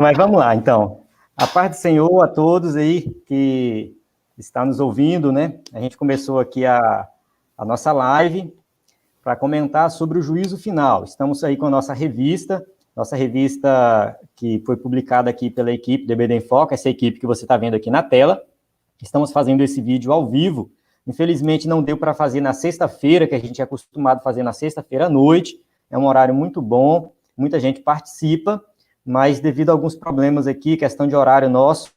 Mas vamos lá, então. A paz do Senhor a todos aí que está nos ouvindo, né? A gente começou aqui a nossa live para comentar sobre o juízo final. Estamos aí com a nossa revista que foi publicada aqui pela equipe do EBD em Foco, essa equipe que você está vendo aqui na tela. Estamos fazendo esse vídeo ao vivo. Infelizmente, não deu para fazer na sexta-feira, que a gente é acostumado a fazer na sexta-feira à noite. É um horário muito bom, muita gente participa, mas devido a alguns problemas aqui, questão de horário nosso,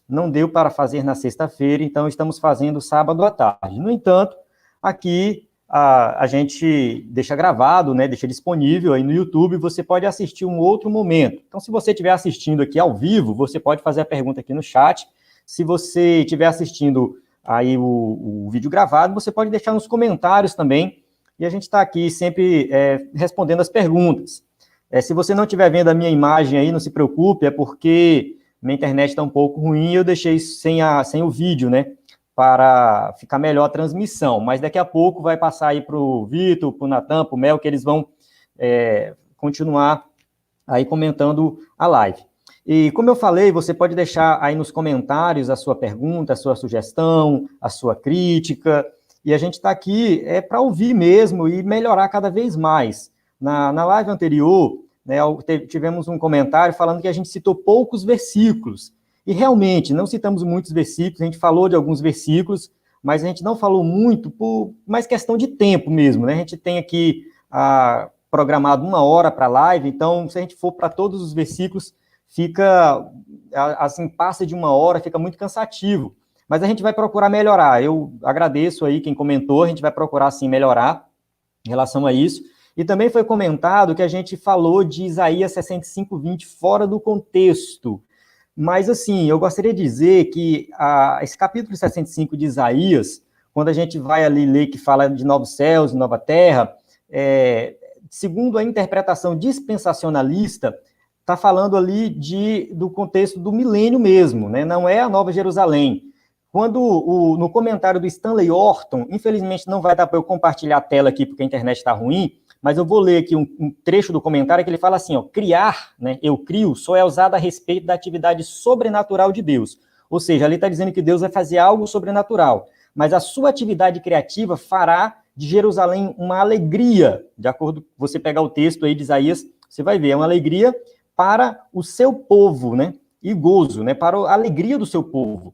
não deu para fazer na sexta-feira, então estamos fazendo sábado à tarde. No entanto, aqui a gente deixa gravado, né, deixa disponível aí no YouTube, você pode assistir um outro momento. Então, se você estiver assistindo aqui ao vivo, você pode fazer a pergunta aqui no chat. Se você estiver assistindo aí o vídeo gravado, você pode deixar nos comentários também, e a gente está aqui sempre respondendo as perguntas. Se você não estiver vendo a minha imagem aí, não se preocupe, é porque minha internet está um pouco ruim e eu deixei sem o vídeo, né, para ficar melhor a transmissão, mas daqui a pouco vai passar aí para o Vitor, para o Natan, para o Mel, que eles vão continuar aí comentando a live. E como eu falei, você pode deixar aí nos comentários a sua pergunta, a sua sugestão, a sua crítica, e a gente está aqui para ouvir mesmo e melhorar cada vez mais. Na live anterior, né, tivemos um comentário falando que a gente citou poucos versículos, e realmente não citamos muitos versículos, a gente falou de alguns versículos, mas a gente não falou muito por mais questão de tempo mesmo, né? A gente tem aqui programado 1 hora para a live, então se a gente for para todos os versículos, fica, assim, passa de 1 hora, fica muito cansativo. Mas a gente vai procurar melhorar. Eu agradeço aí quem comentou, a gente vai procurar, sim, melhorar em relação a isso. E também foi comentado que a gente falou de Isaías 65:20 fora do contexto. Mas, assim, eu gostaria de dizer que esse capítulo 65 de Isaías, quando a gente vai ali ler que fala de novos céus e nova terra, segundo a interpretação dispensacionalista, está falando ali do contexto do milênio mesmo, né? Não é a Nova Jerusalém. Quando no comentário do Stanley Orton, infelizmente não vai dar para eu compartilhar a tela aqui porque a internet está ruim, mas eu vou ler aqui um trecho do comentário que ele fala assim, ó, criar, né, eu crio, só é usado a respeito da atividade sobrenatural de Deus. Ou seja, ali está dizendo que Deus vai fazer algo sobrenatural, mas a sua atividade criativa fará de Jerusalém uma alegria, de acordo com você pegar o texto aí de Isaías, você vai ver, é uma alegria para o seu povo, né, e gozo, né, para a alegria do seu povo.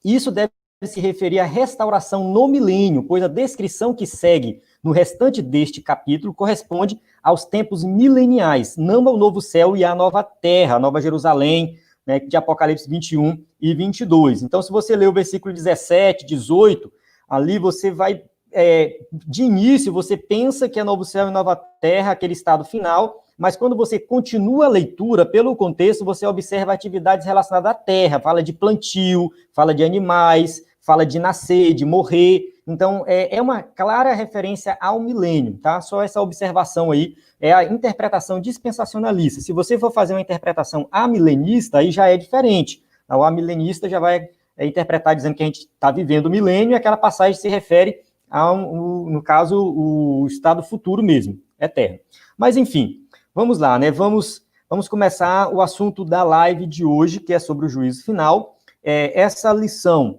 Isso deve se referir à restauração no milênio, pois a descrição que segue no restante deste capítulo corresponde aos tempos mileniais, não ao novo céu e à nova terra, a nova Jerusalém, né, de Apocalipse 21 e 22. Então, se você ler o versículo 17, 18, ali você vai, de início, você pensa que é novo céu e nova terra, aquele estado final, mas quando você continua a leitura, pelo contexto, você observa atividades relacionadas à terra, fala de plantio, fala de animais, fala de nascer, de morrer. Então, é uma clara referência ao milênio, tá? Só essa observação aí é a interpretação dispensacionalista. Se você for fazer uma interpretação amilenista, aí já é diferente. O amilenista já vai interpretar dizendo que a gente está vivendo o milênio e aquela passagem se refere no caso, o estado futuro mesmo, eterno. Mas, enfim, vamos lá, né? Vamos começar o assunto da live de hoje, que é sobre o juízo final. Essa lição,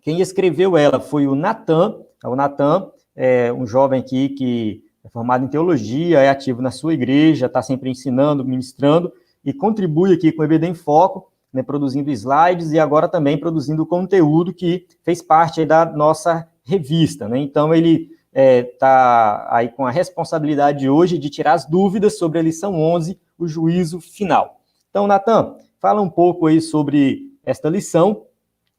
quem escreveu ela foi o Natan. O Natan é um jovem aqui que é formado em teologia, é ativo na sua igreja, está sempre ensinando, ministrando, e contribui aqui com o EBD em Foco, né, produzindo slides e agora também produzindo conteúdo que fez parte aí da nossa revista, né? Então, ele está aí com a responsabilidade hoje de tirar as dúvidas sobre a lição 11, o juízo final. Então, Natan, fala um pouco aí sobre esta lição,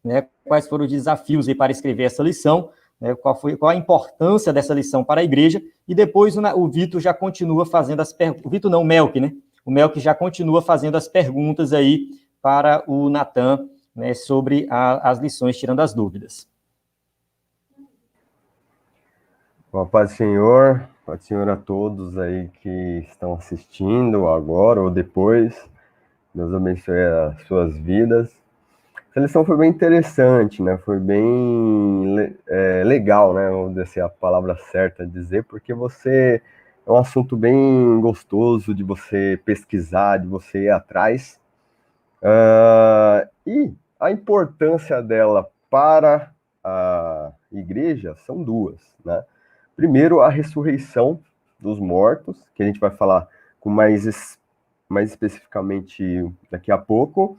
né, quais foram os desafios aí para escrever essa lição, né, qual a importância dessa lição para a igreja, e depois o Vitor já continua fazendo as perguntas, o Vitor não, o Melk, né? O Melk já continua fazendo as perguntas aí para o Natan, né, sobre as lições, tirando as dúvidas. Bom, paz do Senhor a todos aí que estão assistindo agora ou depois. Deus abençoe as suas vidas. Essa lição foi bem interessante, né? Foi bem legal, né? Vamos dizer assim, a palavra certa a dizer, porque é um assunto bem gostoso de você pesquisar, de você ir atrás. E a importância dela para a igreja são duas, né? Primeiro, a ressurreição dos mortos, que a gente vai falar com mais especificamente daqui a pouco,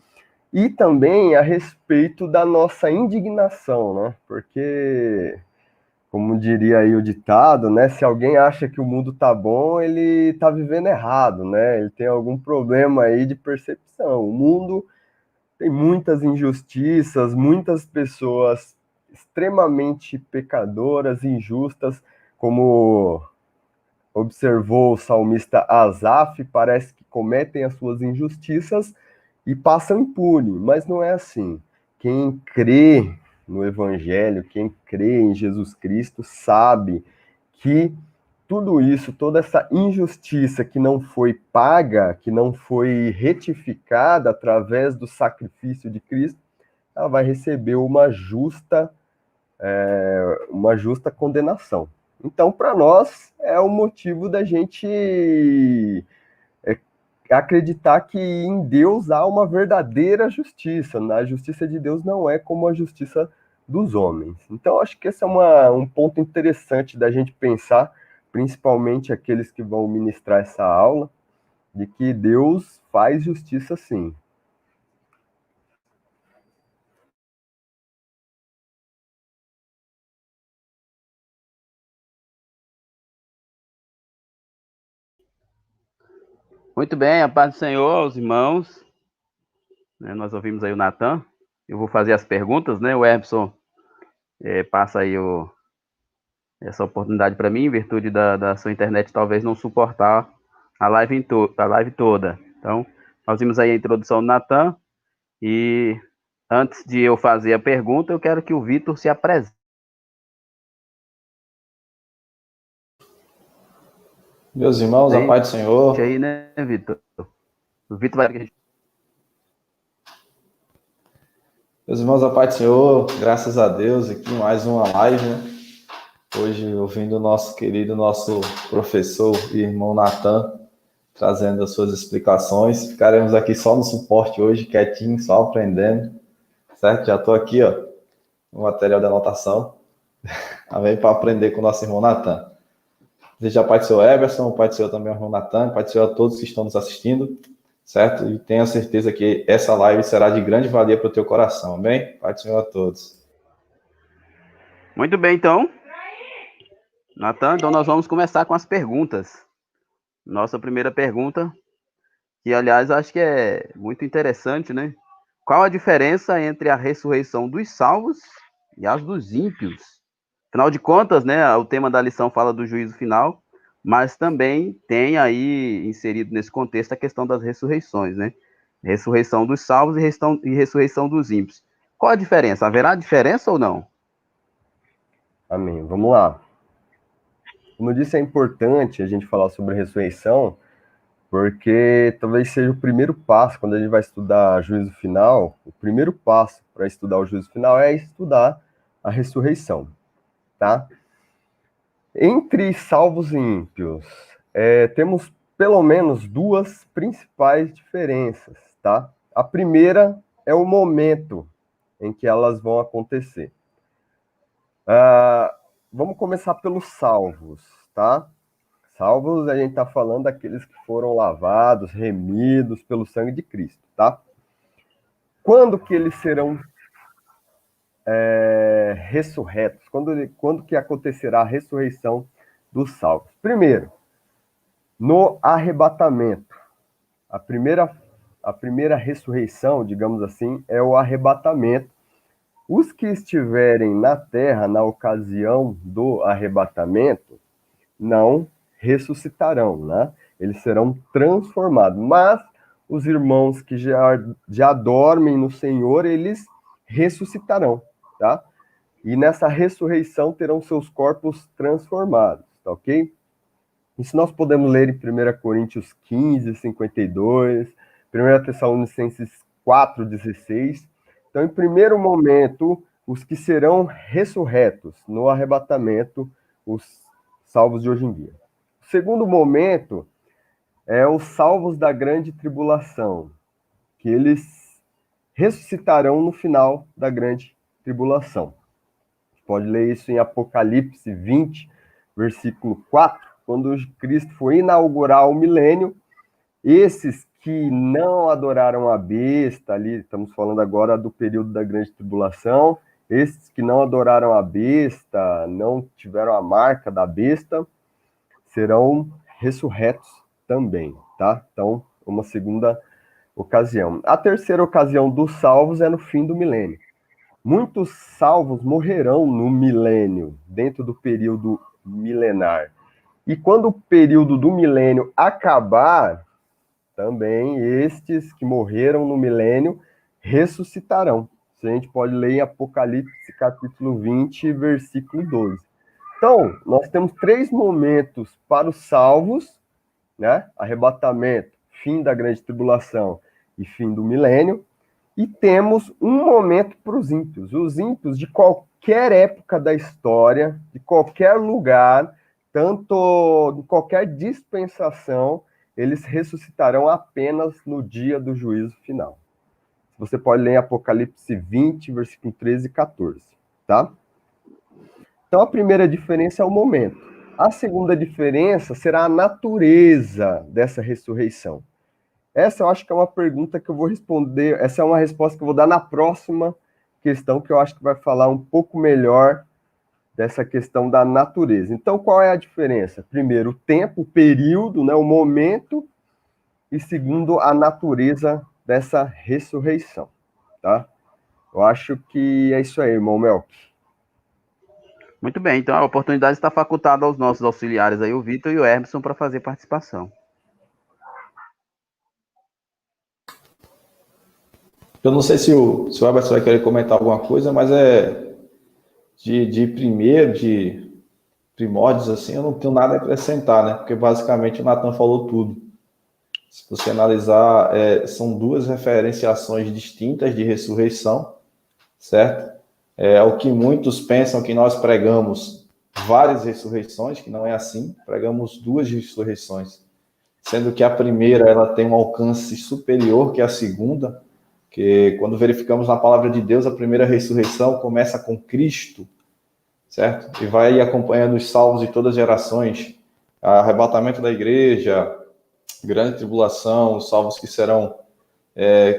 e também a respeito da nossa indignação, né? Porque, como diria aí o ditado, né? Se alguém acha que o mundo tá bom, ele tá vivendo errado, né? Ele tem algum problema aí de percepção. O mundo tem muitas injustiças, muitas pessoas extremamente pecadoras, injustas, como observou o salmista Asaf, parece que cometem as suas injustiças e passam impune, mas não é assim. Quem crê no Evangelho, quem crê em Jesus Cristo, sabe que tudo isso, toda essa injustiça que não foi paga, que não foi retificada através do sacrifício de Cristo, ela vai receber uma justa condenação. Então, para nós, é o motivo da gente acreditar que em Deus há uma verdadeira justiça. A justiça de Deus não é como a justiça dos homens. Então, acho que esse é um ponto interessante da gente pensar, principalmente aqueles que vão ministrar essa aula, de que Deus faz justiça sim. Muito bem, a paz do Senhor aos irmãos. Nós ouvimos aí o Natan. Eu vou fazer as perguntas, né? O Erbson passa aí essa oportunidade para mim, em virtude da sua internet talvez não suportar a live toda. Então, nós vimos aí a introdução do Natan. E antes de eu fazer a pergunta, eu quero que o Vitor se apresente. Meus irmãos, a paz do Senhor. Aí, né, Vitor? O Vitor vai... Meus irmãos, a paz do Senhor, graças a Deus, aqui mais uma live, né? Hoje, ouvindo o nosso professor e irmão Natan, trazendo as suas explicações. Ficaremos aqui só no suporte hoje, quietinho, só aprendendo, certo? Já estou aqui, ó, no material de anotação. Também para aprender com o nosso irmão Natan. Desejo a paz do Senhor Eberson, a paz do Senhor também ao irmão Natan, a paz do Senhor a todos que estão nos assistindo, certo? E tenha certeza que essa live será de grande valia para o teu coração, amém? Paz do Senhor a todos. Muito bem, então. Natan, então nós vamos começar com as perguntas. Nossa primeira pergunta, que aliás acho que é muito interessante, né? Qual a diferença entre a ressurreição dos salvos e as dos ímpios? Afinal de contas, né, o tema da lição fala do juízo final, mas também tem aí inserido nesse contexto a questão das ressurreições, né? Ressurreição dos salvos e ressurreição dos ímpios. Qual a diferença? Haverá diferença ou não? Amém. Vamos lá. Como eu disse, é importante a gente falar sobre a ressurreição, porque talvez seja o primeiro passo, quando a gente vai estudar juízo final, o primeiro passo para estudar o juízo final é estudar a ressurreição, tá? Entre salvos e ímpios, temos pelo menos duas principais diferenças, tá? A primeira é o momento em que elas vão acontecer. Vamos começar pelos salvos, tá? Salvos, a gente está falando daqueles que foram lavados, remidos pelo sangue de Cristo, tá? Quando que eles serão ressurretos? Quando que acontecerá a ressurreição dos salvos? Primeiro, no arrebatamento. A primeira ressurreição, digamos assim, é o arrebatamento. Os que estiverem na terra na ocasião do arrebatamento não ressuscitarão, né? Eles serão transformados. Mas os irmãos que já dormem no Senhor, eles ressuscitarão, tá? E nessa ressurreição terão seus corpos transformados, tá ok? Isso nós podemos ler em 1 Coríntios 15, 52, 1 Tessalonicenses 4, 16. Então, em primeiro momento, os que serão ressurretos no arrebatamento, os salvos de hoje em dia. O segundo momento é os salvos da grande tribulação, que eles ressuscitarão no final da grande tribulação. Pode ler isso em Apocalipse 20, versículo 4, quando Cristo foi inaugurar o milênio. Esses que não adoraram a besta, ali estamos falando agora do período da grande tribulação, esses que não adoraram a besta, não tiveram a marca da besta, serão ressurretos também, tá? Então, uma segunda ocasião. A terceira ocasião dos salvos é no fim do milênio. Muitos salvos morrerão no milênio, dentro do período milenar. E quando o período do milênio acabar, também estes que morreram no milênio ressuscitarão. Isso a gente pode ler em Apocalipse capítulo 20, versículo 12. Então, nós temos 3 momentos para os salvos, né? Arrebatamento, fim da grande tribulação e fim do milênio. E temos um momento para os ímpios. Os ímpios de qualquer época da história, de qualquer lugar, tanto de qualquer dispensação, eles ressuscitarão apenas no dia do juízo final. Você pode ler em Apocalipse 20, versículo 13 e 14, tá? Então, a primeira diferença é o momento. A segunda diferença será a natureza dessa ressurreição. Essa eu acho que é uma pergunta que eu vou responder, essa é uma resposta que eu vou dar na próxima questão, que eu acho que vai falar um pouco melhor dessa questão da natureza. Então, qual é a diferença? Primeiro, o tempo, o período, né, o momento, e segundo, a natureza dessa ressurreição, tá? Eu acho que é isso aí, irmão Melk. Muito bem, então a oportunidade está facultada aos nossos auxiliares aí, o Vitor e o Emerson, para fazer participação. Eu não sei se o Emerson vai querer comentar alguma coisa, mas de primórdios, assim, eu não tenho nada a acrescentar, né? Porque basicamente o Natan falou tudo. Se você analisar, são 2 referenciações distintas de ressurreição, certo? É o que muitos pensam que nós pregamos várias ressurreições, que não é assim. Pregamos 2 ressurreições, sendo que a primeira ela tem um alcance superior que a segunda, que quando verificamos na palavra de Deus, a primeira ressurreição começa com Cristo, certo? E vai acompanhando os salvos de todas as gerações, arrebatamento da igreja, grande tribulação, os salvos que serão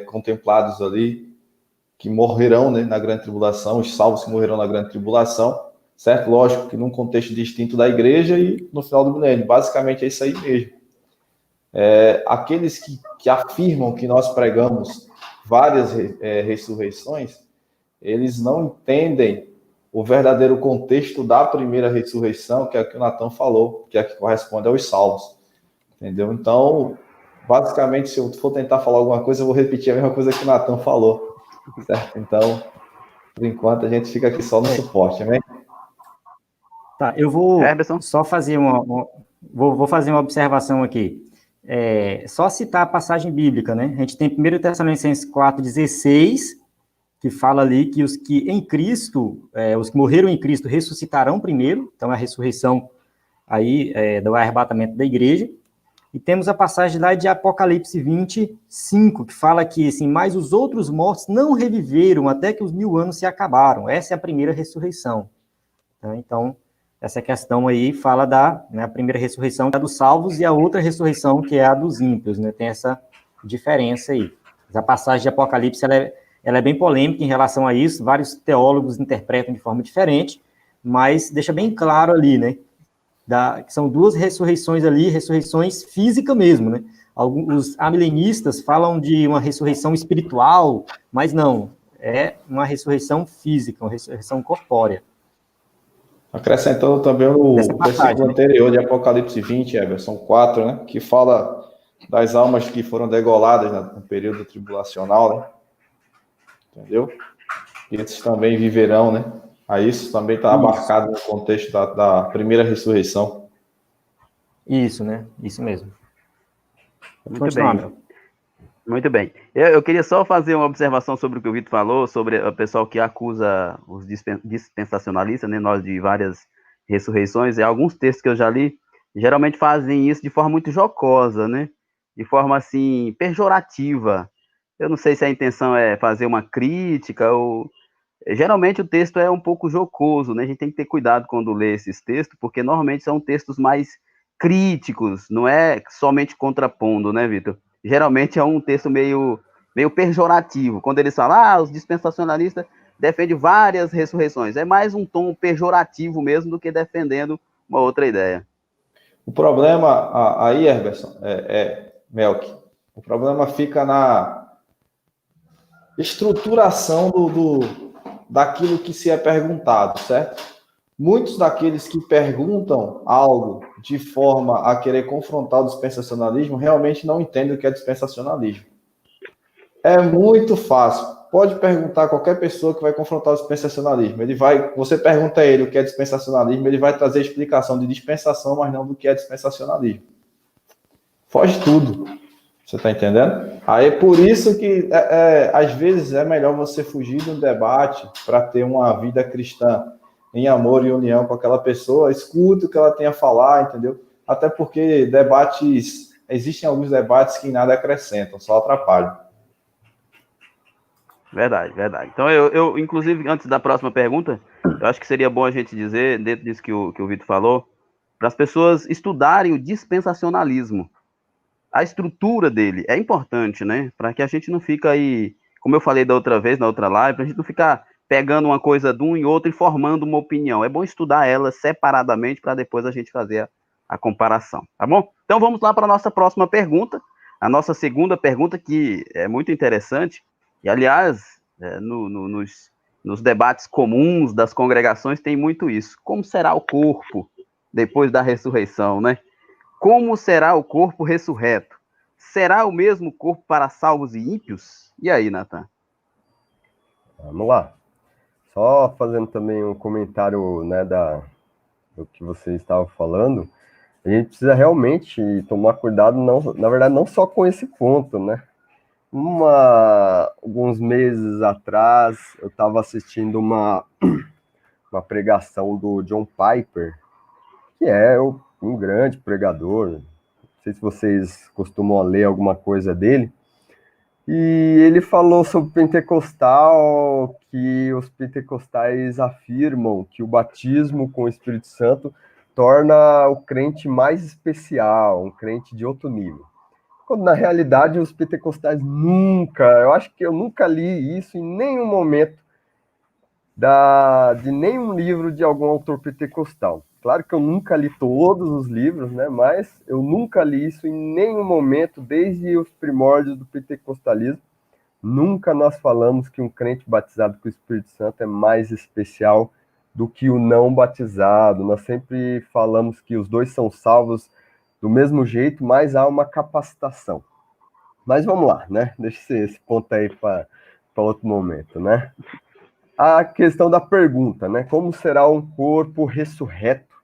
contemplados ali, que morrerão, né, na grande tribulação, os salvos que morrerão na grande tribulação, certo? Lógico que num contexto distinto da igreja e no final do milênio. Basicamente é isso aí mesmo. Aqueles que afirmam que nós pregamos várias ressurreições, eles não entendem o verdadeiro contexto da primeira ressurreição, que é o que o Natan falou, que é a que corresponde aos salvos. Entendeu? Então, basicamente, se eu for tentar falar alguma coisa, eu vou repetir a mesma coisa que o Natan falou. Certo? Então, por enquanto, a gente fica aqui só no suporte, amém? Tá, eu vou Emerson? só fazer vou fazer uma observação aqui. Só citar a passagem bíblica, né? A gente tem 1 Tessalonicenses 4,16, que fala ali que os que em Cristo, os que morreram em Cristo ressuscitarão primeiro, então é a ressurreição aí do arrebatamento da igreja. E temos a passagem lá de Apocalipse 25, que fala que, assim, mas os outros mortos não reviveram até que os 1000 anos se acabaram. Essa é a primeira ressurreição. Então, essa questão aí fala a primeira ressurreição, que é a dos salvos, e a outra ressurreição, que é a dos ímpios, né? Tem essa diferença aí. A passagem de Apocalipse, ela é bem polêmica em relação a isso, vários teólogos interpretam de forma diferente, mas deixa bem claro ali, né? Que são 2 ressurreições ali, ressurreições físicas mesmo, né? Os amilenistas falam de uma ressurreição espiritual, mas não, é uma ressurreição física, uma ressurreição corpórea. Acrescentando também o versículo anterior de Apocalipse 20, Emerson 4, né? Que fala das almas que foram degoladas no período tribulacional, né? Entendeu? E esses também viverão, né? Aí isso também está abarcado no contexto da primeira ressurreição. Isso, né? Isso mesmo. Muito bem. Muito bem. Eu queria só fazer uma observação sobre o que o Vitor falou, sobre o pessoal que acusa os dispensacionalistas, né, nós de várias ressurreições, e alguns textos que eu já li, geralmente fazem isso de forma muito jocosa, né? De forma, assim, pejorativa. Eu não sei se a intenção é fazer uma crítica ou... Geralmente o texto é um pouco jocoso, né? A gente tem que ter cuidado quando lê esses textos, porque normalmente são textos mais críticos, não é somente contrapondo, né, Vitor? Geralmente é um texto meio pejorativo. Quando eles falam, os dispensacionalistas defendem várias ressurreições. É mais um tom pejorativo mesmo do que defendendo uma outra ideia. O problema aí, Herberson, Melk, o problema fica na estruturação daquilo que se é perguntado, certo? Muitos daqueles que perguntam algo de forma a querer confrontar o dispensacionalismo realmente não entendem o que é dispensacionalismo. É muito fácil. Pode perguntar a qualquer pessoa que vai confrontar o dispensacionalismo. Você pergunta a ele o que é dispensacionalismo, ele vai trazer explicação de dispensação, mas não do que é dispensacionalismo. Foge tudo. Você está entendendo? Aí é por isso que, às vezes, é melhor você fugir de um debate para ter uma vida cristã em amor e união com aquela pessoa. Escuta o que ela tem a falar, entendeu? Até porque existem alguns debates que nada acrescentam, só atrapalham. Verdade, verdade. Então, eu inclusive, antes da próxima pergunta, eu acho que seria bom a gente dizer, dentro disso que o Vitor falou, para as pessoas estudarem o dispensacionalismo. A estrutura dele é importante, né? Para que a gente não fique aí, como eu falei da outra vez, na outra live, para a gente não ficar pegando uma coisa de um e outro e formando uma opinião. É bom estudar ela separadamente para depois a gente fazer a comparação, tá bom? Então vamos lá para a nossa próxima pergunta. A nossa segunda pergunta, que é muito interessante, e aliás, nos debates comuns das congregações tem muito isso. Como será o corpo depois da ressurreição, né? Como será o corpo ressurreto? Será o mesmo corpo para salvos e ímpios? E aí, Natan? Vamos lá. Só fazendo também um comentário, né, do que você estava falando, a gente precisa realmente tomar cuidado, na verdade, não só com esse ponto, né? Alguns meses atrás, eu estava assistindo uma pregação do John Piper, que é um grande pregador. Não sei se vocês costumam ler alguma coisa dele. E ele falou sobre pentecostal, que os pentecostais afirmam que o batismo com o Espírito Santo torna o crente mais especial, um crente de outro nível. Quando, na realidade, os pentecostais eu acho que eu nunca li isso em nenhum momento de nenhum livro de algum autor pentecostal. Claro que eu nunca li todos os livros, né? Mas eu nunca li isso em nenhum momento, desde os primórdios do pentecostalismo. Nunca nós falamos que um crente batizado com o Espírito Santo é mais especial do que o não batizado. Nós sempre falamos que os dois são salvos do mesmo jeito, mas há uma capacitação. Mas vamos lá, né? Deixa esse ponto aí para outro momento, né? A questão da pergunta, né? Como será um corpo ressurreto?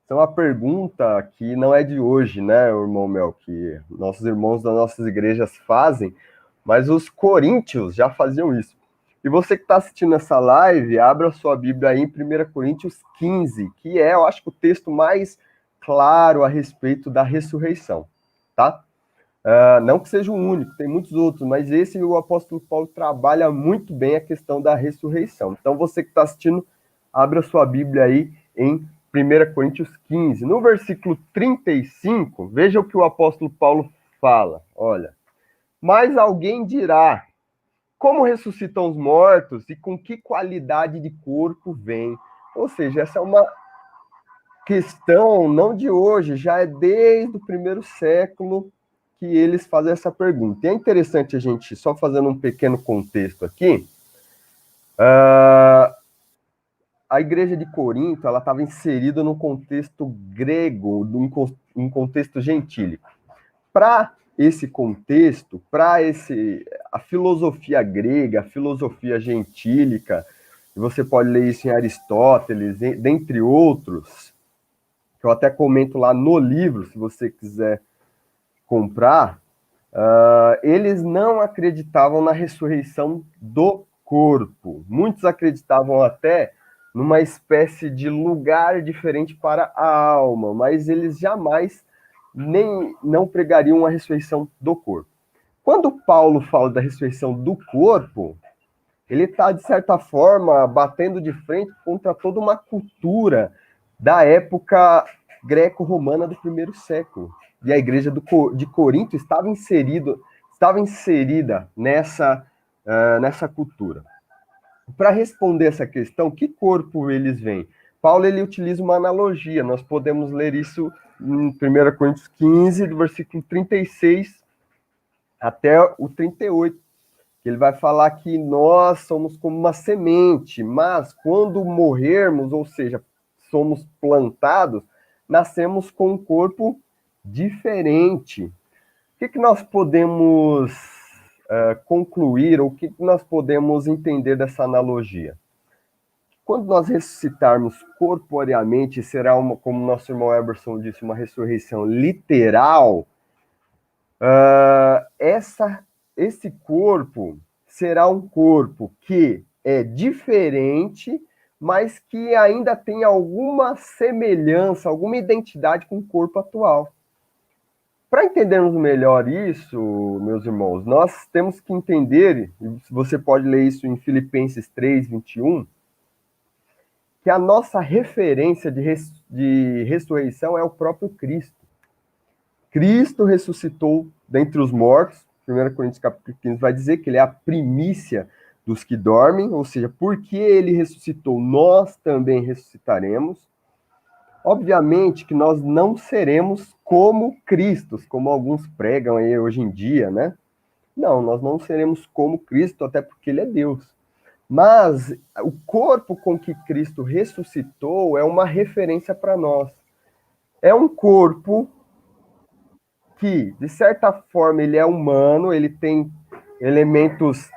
Então, a pergunta que não é de hoje, né, irmão Mel, que nossos irmãos das nossas igrejas fazem, mas os coríntios já faziam isso. E você que está assistindo essa live, abra sua Bíblia aí em 1 Coríntios 15, que é, eu acho, o texto mais claro a respeito da ressurreição, tá? Não que seja o único, tem muitos outros, mas esse o apóstolo Paulo trabalha muito bem a questão da ressurreição. Então, você que está assistindo, abra sua Bíblia aí em 1 Coríntios 15. No versículo 35, veja o que o apóstolo Paulo fala. Olha, mas alguém dirá, como ressuscitam os mortos e com que qualidade de corpo vem? Ou seja, essa é uma questão não de hoje, já é desde o primeiro século que eles fazem essa pergunta. E é interessante a gente, só fazendo um pequeno contexto aqui, a igreja de Corinto, ela estava inserida num contexto grego, num contexto gentílico. Para esse contexto, a filosofia grega, a filosofia gentílica, e você pode ler isso em Aristóteles, dentre outros, que eu até comento lá no livro, se você quiser comprar, eles não acreditavam na ressurreição do corpo. Muitos acreditavam até numa espécie de lugar diferente para a alma, mas eles jamais não pregariam a ressurreição do corpo. Quando Paulo fala da ressurreição do corpo, ele está, de certa forma, batendo de frente contra toda uma cultura da época greco-romana do primeiro século. E a igreja de Corinto estava inserida nessa cultura. Para responder essa questão, que corpo eles veem? Paulo ele utiliza uma analogia, nós podemos ler isso em 1 Coríntios 15, do versículo 36 até o 38. Ele vai falar que nós somos como uma semente, mas quando morrermos, ou seja, somos plantados, nascemos com um corpo diferente. O que nós podemos concluir, ou o que nós podemos entender dessa analogia? Quando nós ressuscitarmos corporeamente, será, como nosso irmão Eberson disse, uma ressurreição literal, esse corpo será um corpo que é diferente, mas que ainda tem alguma semelhança, alguma identidade com o corpo atual. Para entendermos melhor isso, meus irmãos, nós temos que entender, e você pode ler isso em Filipenses 3, 21, que a nossa referência de ressurreição é o próprio Cristo. Cristo ressuscitou dentre os mortos. 1 Coríntios capítulo 15 vai dizer que ele é a primícia dos que dormem, ou seja, porque ele ressuscitou, nós também ressuscitaremos. Obviamente que nós não seremos como Cristos, como alguns pregam aí hoje em dia, né? Não, nós não seremos como Cristo, até porque ele é Deus. Mas o corpo com que Cristo ressuscitou é uma referência para nós. É um corpo que, de certa forma, ele é humano, ele tem elementos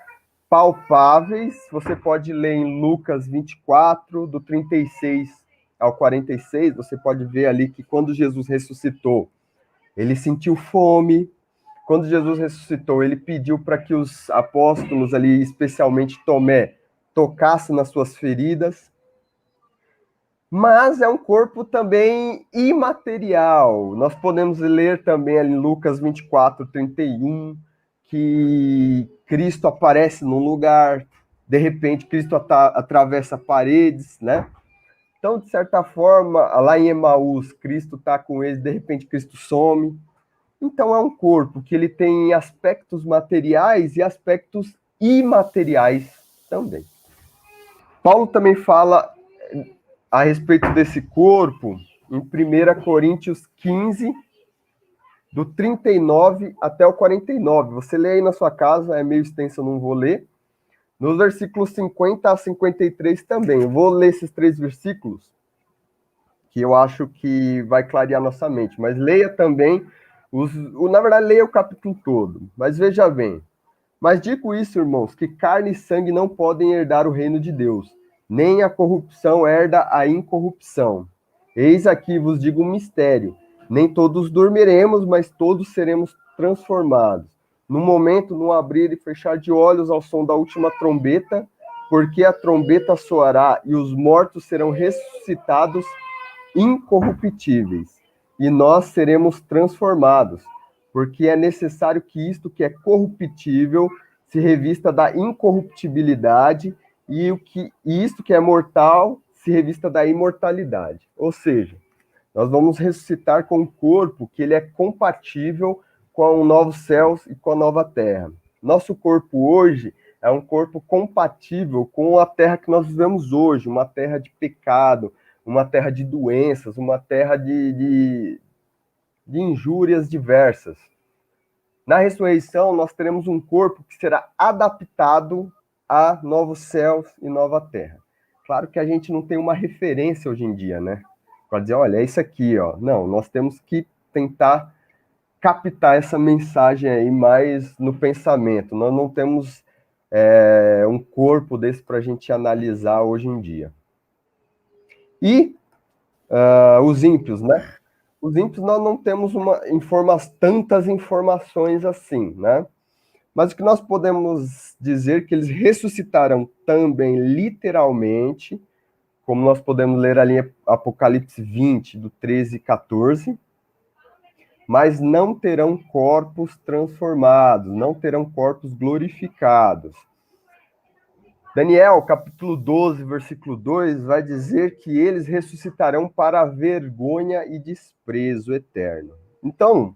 palpáveis. Você pode ler em Lucas 24, do 36 ao 46, você pode ver ali que quando Jesus ressuscitou, ele sentiu fome. Quando Jesus ressuscitou, ele pediu para que os apóstolos ali, especialmente Tomé, tocassem nas suas feridas. Mas é um corpo também imaterial. Nós podemos ler também ali em Lucas 24, 31, que Cristo aparece num lugar, de repente Cristo atravessa paredes, né? Então, de certa forma, lá em Emaús, Cristo está com eles, de repente Cristo some. Então, é um corpo que ele tem aspectos materiais e aspectos imateriais também. Paulo também fala a respeito desse corpo em 1 Coríntios 15, do 39 até o 49. Você lê aí na sua casa, é meio extenso, eu não vou ler. Nos versículos 50 a 53 também. Eu vou ler esses 3 versículos, que eu acho que vai clarear nossa mente. Mas leia também, na verdade, leia o capítulo todo. Mas veja bem. Mas digo isso, irmãos, que carne e sangue não podem herdar o reino de Deus, nem a corrupção herda a incorrupção. Eis aqui vos digo um mistério. Nem todos dormiremos, mas todos seremos transformados. No momento, no abrir e fechar de olhos ao som da última trombeta, porque a trombeta soará e os mortos serão ressuscitados incorruptíveis, e nós seremos transformados, porque é necessário que isto que é corruptível se revista da incorruptibilidade e isto que é mortal se revista da imortalidade. Ou seja, nós vamos ressuscitar com um corpo que ele é compatível com os novos céus e com a nova terra. Nosso corpo hoje é um corpo compatível com a terra que nós vivemos hoje, uma terra de pecado, uma terra de doenças, uma terra de injúrias diversas. Na ressurreição, nós teremos um corpo que será adaptado a novos céus e nova terra. Claro que a gente não tem uma referência hoje em dia, né? Para dizer, olha, é isso aqui, ó. Não, nós temos que tentar captar essa mensagem aí mais no pensamento. Nós não temos um corpo desse para a gente analisar hoje em dia. E os ímpios, né? Os ímpios nós não temos tantas informações assim, né? Mas o que nós podemos dizer é que eles ressuscitarão também literalmente, como nós podemos ler ali em Apocalipse 20, do 13 e 14. mas não terão corpos transformados, não terão corpos glorificados. Daniel, capítulo 12, versículo 2, vai dizer que eles ressuscitarão para a vergonha e desprezo eterno. Então,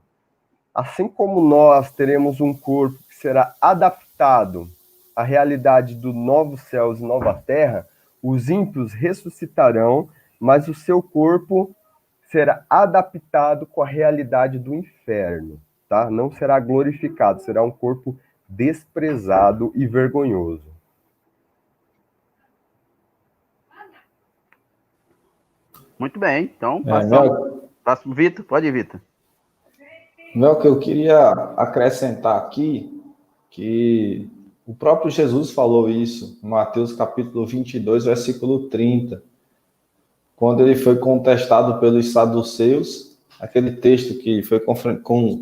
assim como nós teremos um corpo que será adaptado à realidade do novo céus e nova terra, os ímpios ressuscitarão, mas o seu corpo será adaptado com a realidade do inferno, tá? Não será glorificado, será um corpo desprezado e vergonhoso. Muito bem, então Meu, próximo, Vitor. Pode ir, Vitor. que eu queria acrescentar aqui, que o próprio Jesus falou isso, em Mateus capítulo 22, versículo 30, quando ele foi contestado pelos saduceus, aquele texto que foi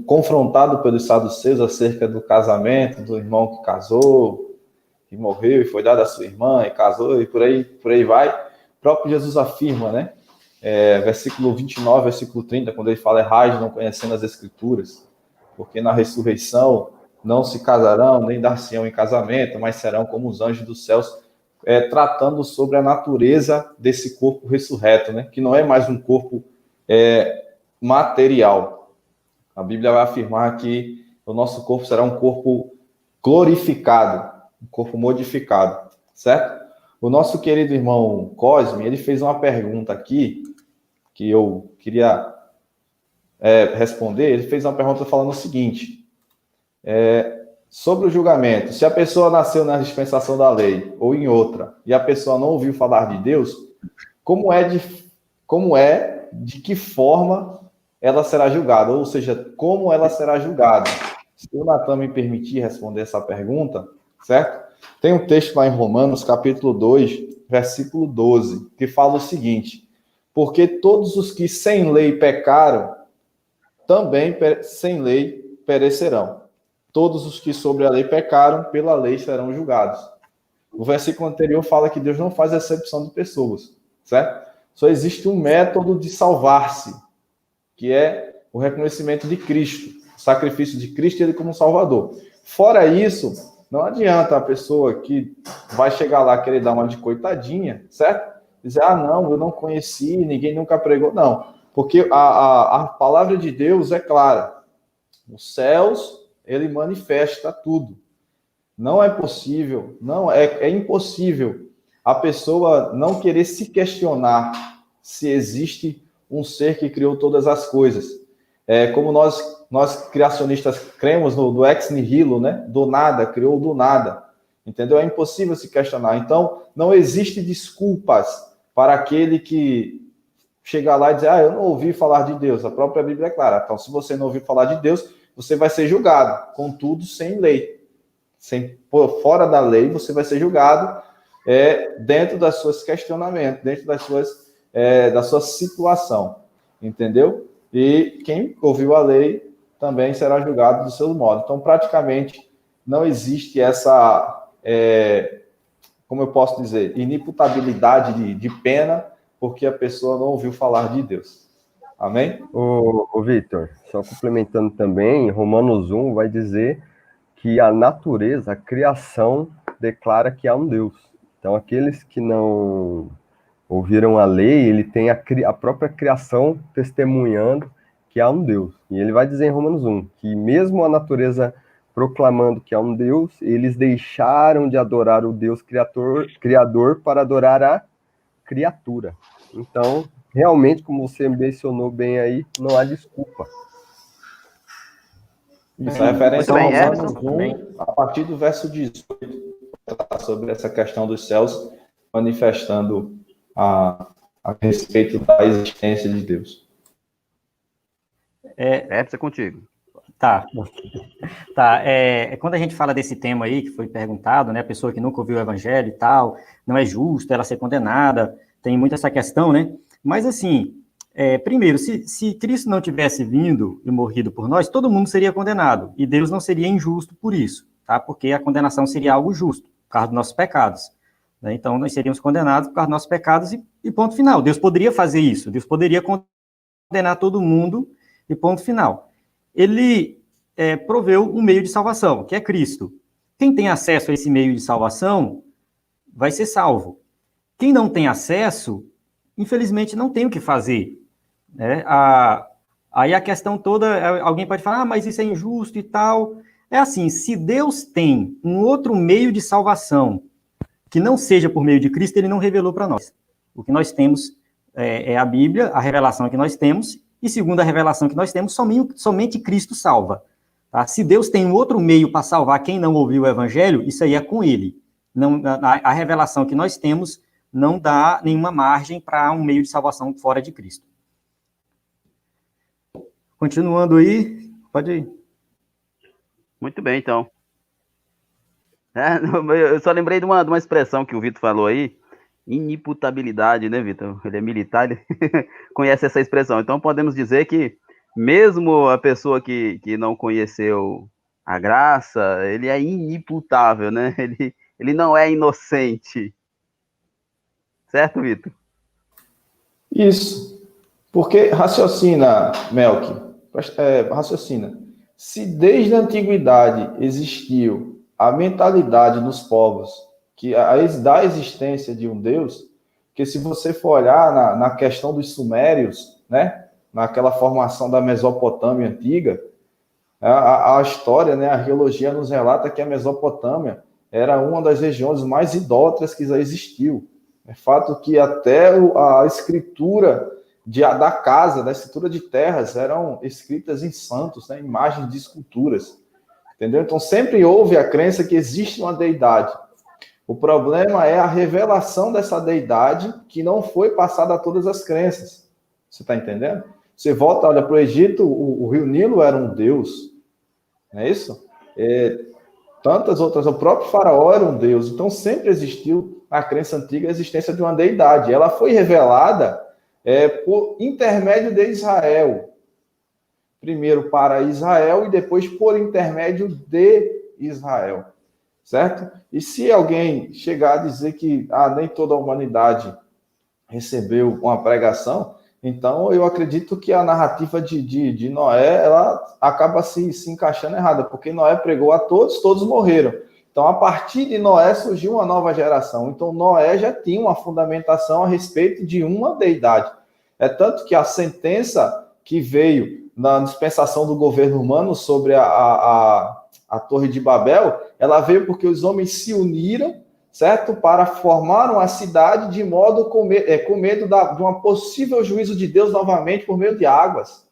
confrontado pelos saduceus acerca do casamento, do irmão que casou, que morreu e foi dado à sua irmã e casou, e por aí vai. O próprio Jesus afirma, né? Versículo 29, versículo 30, quando ele fala: errais não conhecendo as Escrituras, porque na ressurreição não se casarão, nem dar-se-ão em casamento, mas serão como os anjos dos céus, tratando sobre a natureza desse corpo ressurreto, né? Que não é mais um corpo material. A Bíblia vai afirmar que o nosso corpo será um corpo glorificado, um corpo modificado, certo? O nosso querido irmão Cosme, ele fez uma pergunta aqui, que eu queria responder. Ele fez uma pergunta falando o seguinte, sobre o julgamento. Se a pessoa nasceu na dispensação da lei, ou em outra, e a pessoa não ouviu falar de Deus, de que forma ela será julgada? Ou seja, como ela será julgada? Se o Natan me permitir responder essa pergunta, certo? Tem um texto lá em Romanos, capítulo 2, versículo 12, que fala o seguinte: porque todos os que sem lei pecaram, também sem lei perecerão. Todos os que sobre a lei pecaram, pela lei serão julgados. O versículo anterior fala que Deus não faz exceção de pessoas, certo? Só existe um método de salvar-se, que é o reconhecimento de Cristo, o sacrifício de Cristo e ele como Salvador. Fora isso, não adianta a pessoa que vai chegar lá querer dar uma de coitadinha, certo? Dizer: ah, não, eu não conheci, ninguém nunca pregou. Não, porque a palavra de Deus é clara. Os céus, ele manifesta tudo. Não é possível, é impossível a pessoa não querer se questionar se existe um ser que criou todas as coisas. Como nós criacionistas cremos do ex nihilo, né? Do nada, criou do nada. Entendeu? É impossível se questionar. Então, não existe desculpas para aquele que chegar lá e dizer: ah, eu não ouvi falar de Deus. A própria Bíblia é clara. Então, se você não ouviu falar de Deus, você vai ser julgado. Contudo, sem lei. Fora da lei, você vai ser julgado dentro dos seus questionamentos, dentro da sua situação. Entendeu? E quem ouviu a lei também será julgado do seu modo. Então, praticamente, não existe essa, como eu posso dizer, inimputabilidade de pena, porque a pessoa não ouviu falar de Deus. Amém? Ô Vitor, só complementando também, Romanos 1 vai dizer que a natureza, a criação, declara que há um Deus. Então, aqueles que não ouviram a lei, ele tem a própria criação testemunhando que há um Deus. E ele vai dizer em Romanos 1 que mesmo a natureza proclamando que há um Deus, eles deixaram de adorar o Deus criador para adorar a criatura. Então, realmente, como você mencionou bem aí, não há desculpa. Isso é referência a Romanos 1, a partir do verso 18, sobre essa questão dos céus, manifestando a respeito da existência de Deus. É contigo. Tá. Quando a gente fala desse tema aí, que foi perguntado, né, a pessoa que nunca ouviu o evangelho e tal, não é justo ela ser condenada, tem muito essa questão, né? Mas, assim, primeiro, se Cristo não tivesse vindo e morrido por nós, todo mundo seria condenado, e Deus não seria injusto por isso, tá? Porque a condenação seria algo justo, por causa dos nossos pecados, né? Então, nós seríamos condenados por causa dos nossos pecados e ponto final. Deus poderia fazer isso, Deus poderia condenar todo mundo e ponto final. ele proveu um meio de salvação, que é Cristo. Quem tem acesso a esse meio de salvação vai ser salvo. Quem não tem acesso, infelizmente, não tem o que fazer. Né? Aí a questão toda, alguém pode falar, mas isso é injusto e tal. É assim, se Deus tem um outro meio de salvação que não seja por meio de Cristo, ele não revelou para nós. O que nós temos é a Bíblia, a revelação que nós temos, e segundo a revelação que nós temos, somente Cristo salva. Tá? Se Deus tem um outro meio para salvar quem não ouviu o Evangelho, isso aí é com ele. Não, a revelação que nós temos não dá nenhuma margem para um meio de salvação fora de Cristo. Continuando aí, pode ir. Muito bem, então. Eu só lembrei de uma expressão que o Vitor falou aí, inimputabilidade, né, Vitor? Ele é militar, ele conhece essa expressão. Então, podemos dizer que, mesmo a pessoa que não conheceu a graça, ele é inimputável, né? Ele não é inocente. Certo, Vitor? Isso. Porque raciocina, Melk, raciocina. Se desde a antiguidade existiu a mentalidade nos povos da existência de um Deus, que se você for olhar na questão dos sumérios, né, naquela formação da Mesopotâmia antiga, a história, né, a arqueologia nos relata que a Mesopotâmia era uma das regiões mais idólatras que já existiu. É fato que até a escritura da casa, da escritura de terras, eram escritas em santos, né, imagens de esculturas. Entendeu? Então sempre houve a crença que existe uma deidade. O problema é a revelação dessa deidade que não foi passada a todas as crenças. Você está entendendo? Você volta, olha, para o Egito, o rio Nilo era um deus. Não é isso? Tantas outras, o próprio faraó era um deus. Então sempre existiu na crença antiga a existência de uma deidade. Ela foi revelada por intermédio de Israel. Primeiro para Israel e depois por intermédio de Israel. Certo? E se alguém chegar a dizer que nem toda a humanidade recebeu uma pregação, então eu acredito que a narrativa de Noé, ela acaba se encaixando errada, porque Noé pregou a todos, todos morreram. Então, a partir de Noé surgiu uma nova geração. Então, Noé já tinha uma fundamentação a respeito de uma deidade. É tanto que a sentença que veio na dispensação do governo humano sobre a Torre de Babel, ela veio porque os homens se uniram, certo? Para formar uma cidade de modo com medo de um possível juízo de Deus novamente por meio de águas.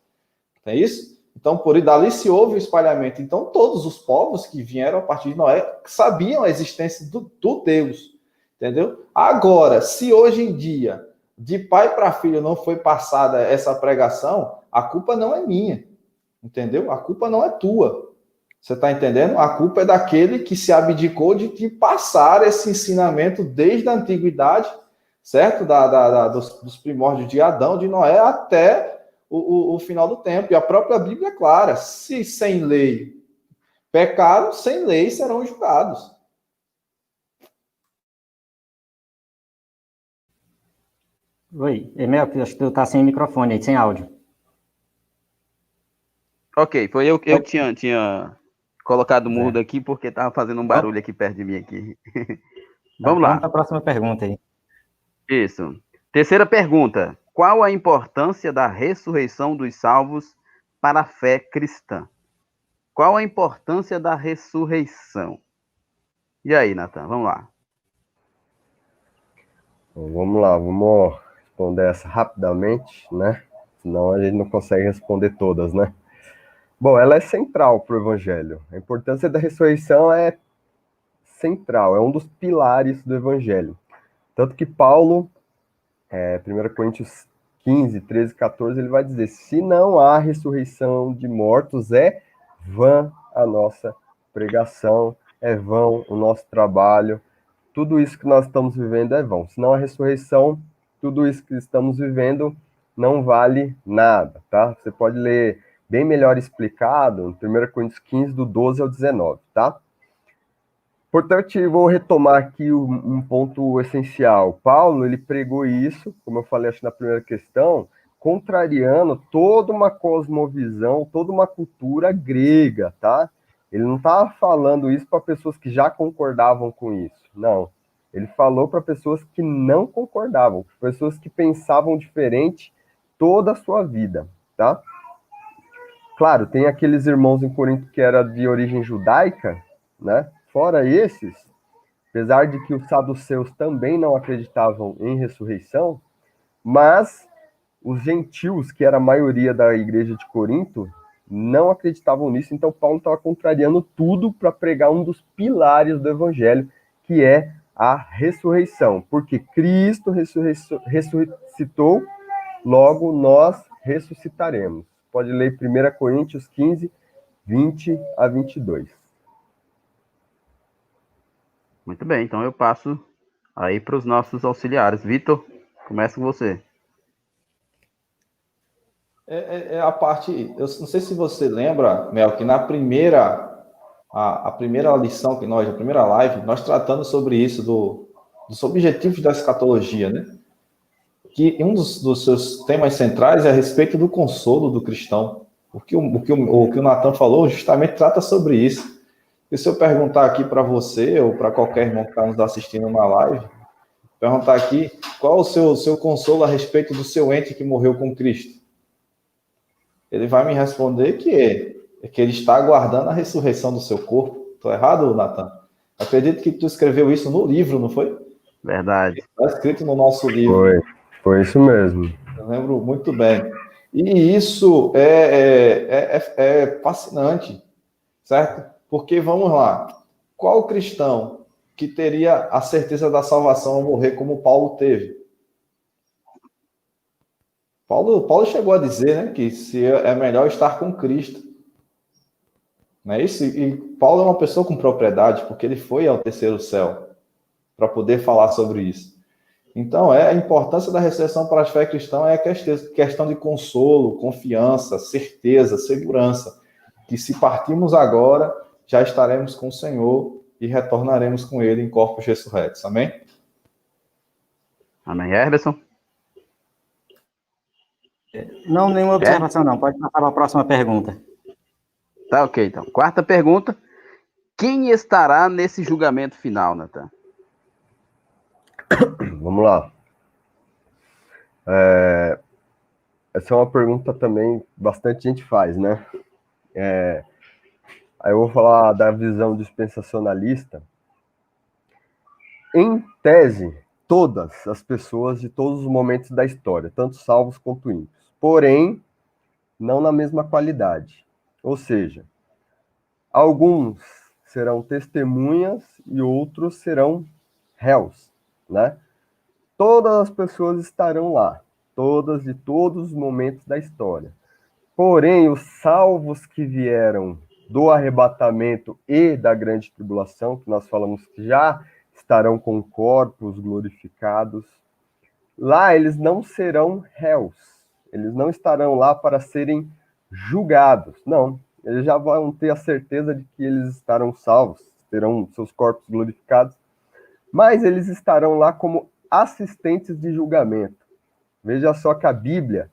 Não é isso? Então, por dali se houve o espalhamento. Então, todos os povos que vieram a partir de Noé sabiam a existência do Deus. Entendeu? Agora, se hoje em dia, de pai para filho, não foi passada essa pregação, a culpa não é minha. Entendeu? A culpa não é tua. Você está entendendo? A culpa é daquele que se abdicou de passar esse ensinamento desde a antiguidade, certo? Dos primórdios de Adão, de Noé, até o final do tempo. E a própria Bíblia é clara. Se sem lei pecaram, sem lei serão julgados. Oi, Emel, acho que tu tá sem microfone aí, sem áudio. Ok, foi eu que tinha colocado mudo aqui porque estava fazendo um barulho aqui perto de mim aqui. Vamos lá. Vamos para a próxima pergunta aí. Isso. Terceira pergunta. Qual a importância da ressurreição dos salvos para a fé cristã? Qual a importância da ressurreição? E aí, Natan, vamos lá. Então, vamos lá, vamos responder essa rapidamente, né? Senão a gente não consegue responder todas, né? Bom, ela é central para o Evangelho. A importância da ressurreição é central, é um dos pilares do Evangelho. Tanto que Paulo, 1 Coríntios 15, 13, 14, ele vai dizer: se não há ressurreição de mortos, é vã a nossa pregação, é vão o nosso trabalho, tudo isso que nós estamos vivendo é vão. Se não há ressurreição, tudo isso que estamos vivendo não vale nada, tá? Você pode ler bem melhor explicado em 1 Coríntios 15, do 12 ao 19, tá? Portanto, vou retomar aqui um ponto essencial. Paulo, ele pregou isso, como eu falei, acho na primeira questão, contrariando toda uma cosmovisão, toda uma cultura grega, tá? Ele não estava falando isso para pessoas que já concordavam com isso, não. Ele falou para pessoas que não concordavam, pessoas que pensavam diferente toda a sua vida, tá? Claro, tem aqueles irmãos em Corinto que era de origem judaica, né? Fora esses, apesar de que os saduceus também não acreditavam em ressurreição, mas os gentios, que era a maioria da igreja de Corinto, não acreditavam nisso, então Paulo estava contrariando tudo para pregar um dos pilares do evangelho, que é a ressurreição, porque Cristo ressuscitou, logo nós ressuscitaremos. Pode ler 1 Coríntios 15, 20 a 22. Muito bem, então eu passo aí para os nossos auxiliares. Vitor, começa com você. É a parte, eu não sei se você lembra, Mel, que na primeira, a primeira lição que nós, a primeira live, nós tratamos sobre isso, dos objetivos da escatologia, né? Que um dos seus temas centrais é a respeito do consolo do cristão. O que o Natan falou justamente trata sobre isso. E se eu perguntar aqui para você, ou para qualquer irmão que está nos assistindo na live, perguntar aqui, qual o seu consolo a respeito do seu ente que morreu com Cristo? Ele vai me responder que ele está aguardando a ressurreição do seu corpo. Estou errado, Natan? Acredito que tu escreveu isso no livro, não foi? Verdade. Está escrito no nosso livro. Foi isso mesmo. Eu lembro muito bem. E isso é fascinante, certo? Porque, vamos lá, qual cristão que teria a certeza da salvação ao morrer como Paulo teve? Paulo chegou a dizer, né, que se é melhor estar com Cristo. Não é isso? E Paulo é uma pessoa com propriedade, porque ele foi ao terceiro céu para poder falar sobre isso. Então, a importância da ressurreição para a fé cristã é a questão de consolo, confiança, certeza, segurança, que se partirmos agora, já estaremos com o Senhor e retornaremos com Ele em corpos ressurretos. Amém? Amém, Herberson? Não, nenhuma observação não. Pode passar para a próxima pergunta. Tá, ok, então. Quarta pergunta. Quem estará nesse julgamento final, Natan? Vamos lá. Essa é uma pergunta também bastante gente faz, né? Aí eu vou falar da visão dispensacionalista. Em tese, todas as pessoas de todos os momentos da história, tanto salvos quanto ímpios. Porém, não na mesma qualidade. Ou seja, alguns serão testemunhas e outros serão réus, né? Todas as pessoas estarão lá, todas de todos os momentos da história. Porém, os salvos que vieram do arrebatamento e da grande tribulação, que nós falamos que já estarão com corpos glorificados, lá eles não serão réus, eles não estarão lá para serem julgados, não. Eles já vão ter a certeza de que eles estarão salvos, terão seus corpos glorificados, mas eles estarão lá como assistentes de julgamento. Veja só que a Bíblia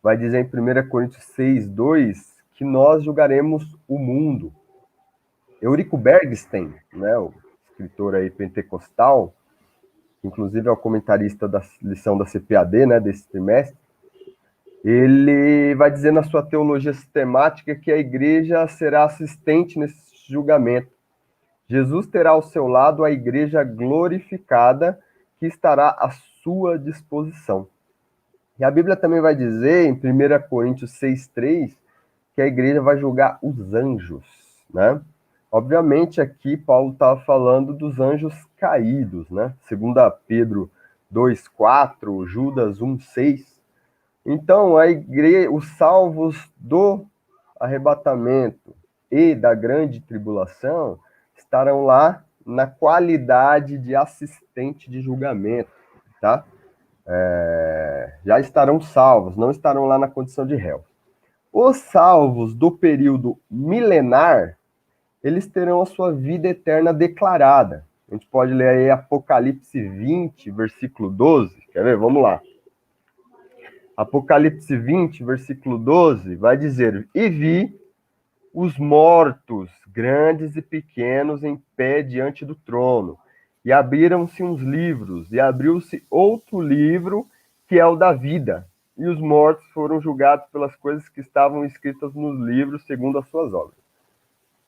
vai dizer em 1 Coríntios 6, 2, que nós julgaremos o mundo. Eurico Bergsten, né, o escritor aí pentecostal, inclusive é o comentarista da lição da CPAD, né, desse trimestre, ele vai dizer na sua teologia sistemática que a igreja será assistente nesse julgamento. Jesus terá ao seu lado a igreja glorificada que estará à sua disposição. E a Bíblia também vai dizer, em 1 Coríntios 6,3, que a igreja vai julgar os anjos, né? Obviamente, aqui Paulo estava falando dos anjos caídos, né? 2 Pedro 2,4, Judas 1,6. Então, a igreja, os salvos do arrebatamento e da grande tribulação estarão lá na qualidade de assistente de julgamento, tá? Já estarão salvos, não estarão lá na condição de réu. Os salvos do período milenar, eles terão a sua vida eterna declarada. A gente pode ler aí Apocalipse 20, versículo 12. Quer ver? Vamos lá. Apocalipse 20, versículo 12, vai dizer: E vi os mortos, grandes e pequenos, em pé diante do trono. E abriram-se uns livros, e abriu-se outro livro, que é o da vida. E os mortos foram julgados pelas coisas que estavam escritas nos livros, segundo as suas obras.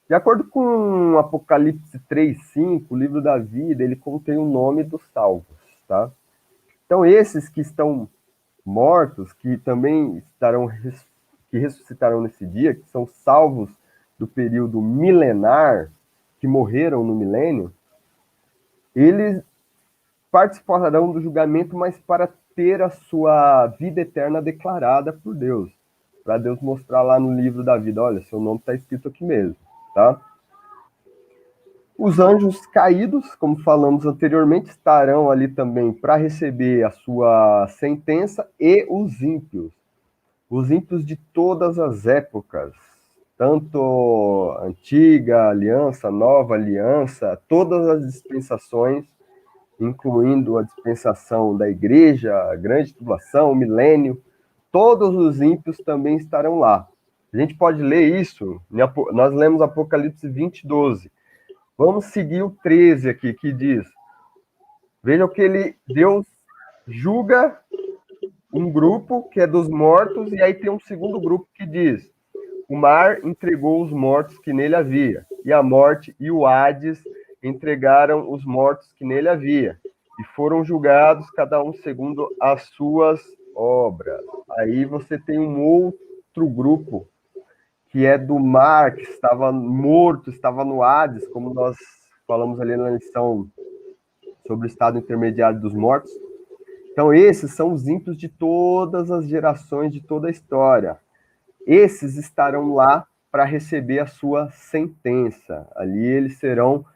De acordo com Apocalipse 3:5, o livro da vida, ele contém o nome dos salvos, tá? Então, esses que estão mortos, que também que ressuscitarão nesse dia, que são salvos do período milenar, que morreram no milênio, eles participarão do julgamento, mas para ter a sua vida eterna declarada por Deus, para Deus mostrar lá no livro da vida: olha, seu nome está escrito aqui mesmo, tá? Os anjos caídos, como falamos anteriormente, estarão ali também para receber a sua sentença, e os ímpios de todas as épocas, tanto antiga aliança, nova aliança, todas as dispensações, incluindo a dispensação da igreja, a grande tribulação, o milênio, todos os ímpios também estarão lá. A gente pode ler isso, nós lemos Apocalipse 20:12. Vamos seguir o 13 aqui, que diz: vejam que Deus julga um grupo que é dos mortos, e aí tem um segundo grupo que diz: o mar entregou os mortos que nele havia, e a morte e o Hades entregaram os mortos que nele havia, e foram julgados cada um segundo as suas obras. Aí você tem um outro grupo, que é do mar, que estava morto, estava no Hades, como nós falamos ali na lição sobre o estado intermediário dos mortos. Então, esses são os ímpios de todas as gerações, de toda a história. Esses estarão lá para receber a sua sentença. Ali eles serão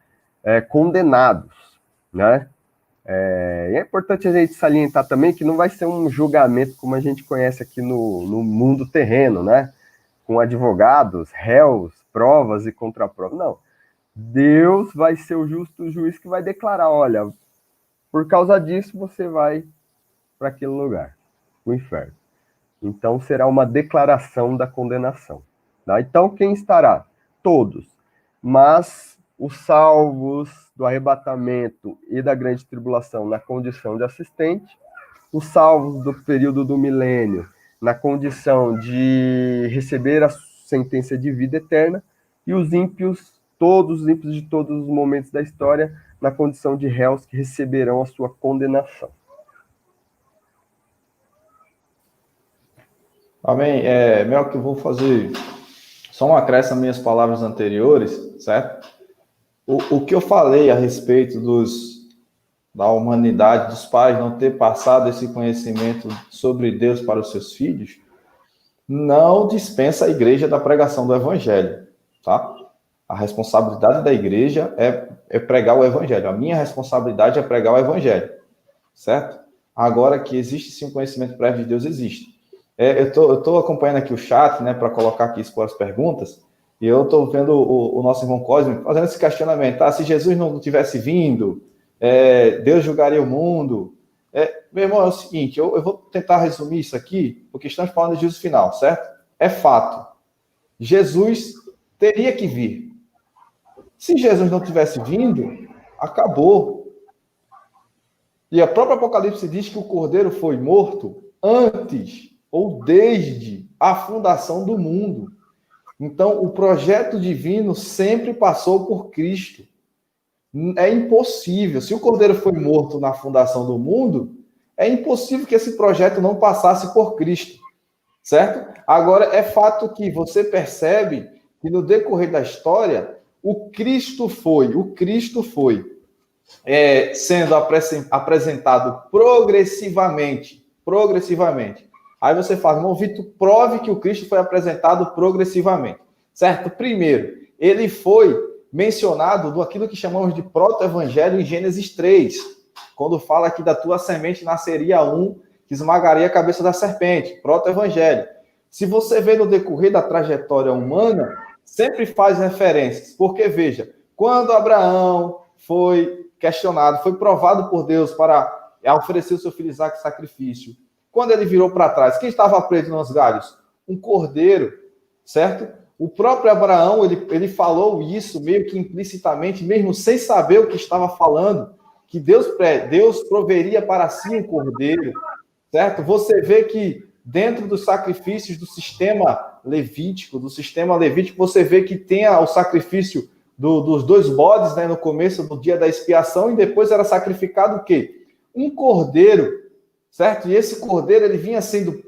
condenados, né? E é importante a gente salientar também que não vai ser um julgamento como a gente conhece aqui no mundo terreno, né? Com advogados, réus, provas e contraprovas. Não. Deus vai ser o justo juiz que vai declarar: olha, por causa disso você vai para aquele lugar, o inferno. Então será uma declaração da condenação. Tá? Então quem estará? Todos. Mas os salvos do arrebatamento e da grande tribulação na condição de assistente, os salvos do período do milênio na condição de receber a sentença de vida eterna, e os ímpios, todos os ímpios de todos os momentos da história, na condição de réus que receberão a sua condenação. Amém. Mel, que eu vou fazer só um acréscimo às minhas palavras anteriores, certo? O que eu falei a respeito da humanidade, dos pais não ter passado esse conhecimento sobre Deus para os seus filhos, não dispensa a igreja da pregação do evangelho, tá? A responsabilidade da igreja é pregar o evangelho. A minha responsabilidade é pregar o evangelho, certo? Agora que existe sim um conhecimento prévio de Deus, existe. Eu tô acompanhando aqui o chat, né, para colocar aqui, expor as perguntas, e eu estou vendo o nosso irmão Cosme fazendo esse questionamento: se Jesus não tivesse vindo, Deus julgaria o mundo. Meu irmão, é o seguinte, eu vou tentar resumir isso aqui, porque estamos falando de juízo final, certo? É fato. Jesus teria que vir. Se Jesus não tivesse vindo, acabou. E a própria Apocalipse diz que o Cordeiro foi morto antes ou desde a fundação do mundo. Então, o projeto divino sempre passou por Cristo. É impossível. Se o Cordeiro foi morto na fundação do mundo, é impossível que esse projeto não passasse por Cristo, certo? Agora, é fato que você percebe que no decorrer da história, o Cristo foi sendo apresentado progressivamente. Aí você fala: irmão Vitor, prove que o Cristo foi apresentado progressivamente, certo? Primeiro, ele foi mencionado aquilo que chamamos de proto-evangelho em Gênesis 3, quando fala que da tua semente nasceria um que esmagaria a cabeça da serpente, proto-evangelho. Se você vê no decorrer da trajetória humana, sempre faz referências, porque veja, quando Abraão foi questionado, foi provado por Deus para oferecer o seu filho Isaque em sacrifício, Quando ele virou para trás, quem estava preso nos galhos? Um cordeiro, certo? O próprio Abraão, ele falou isso meio que implicitamente, mesmo sem saber o que estava falando, que Deus proveria para si um cordeiro, certo? Você vê que dentro dos sacrifícios do sistema levítico, você vê que tem o sacrifício dos 2 bodes, né, no começo do dia da expiação, e depois era sacrificado o quê? Um cordeiro, certo? E esse cordeiro, ele vinha sendo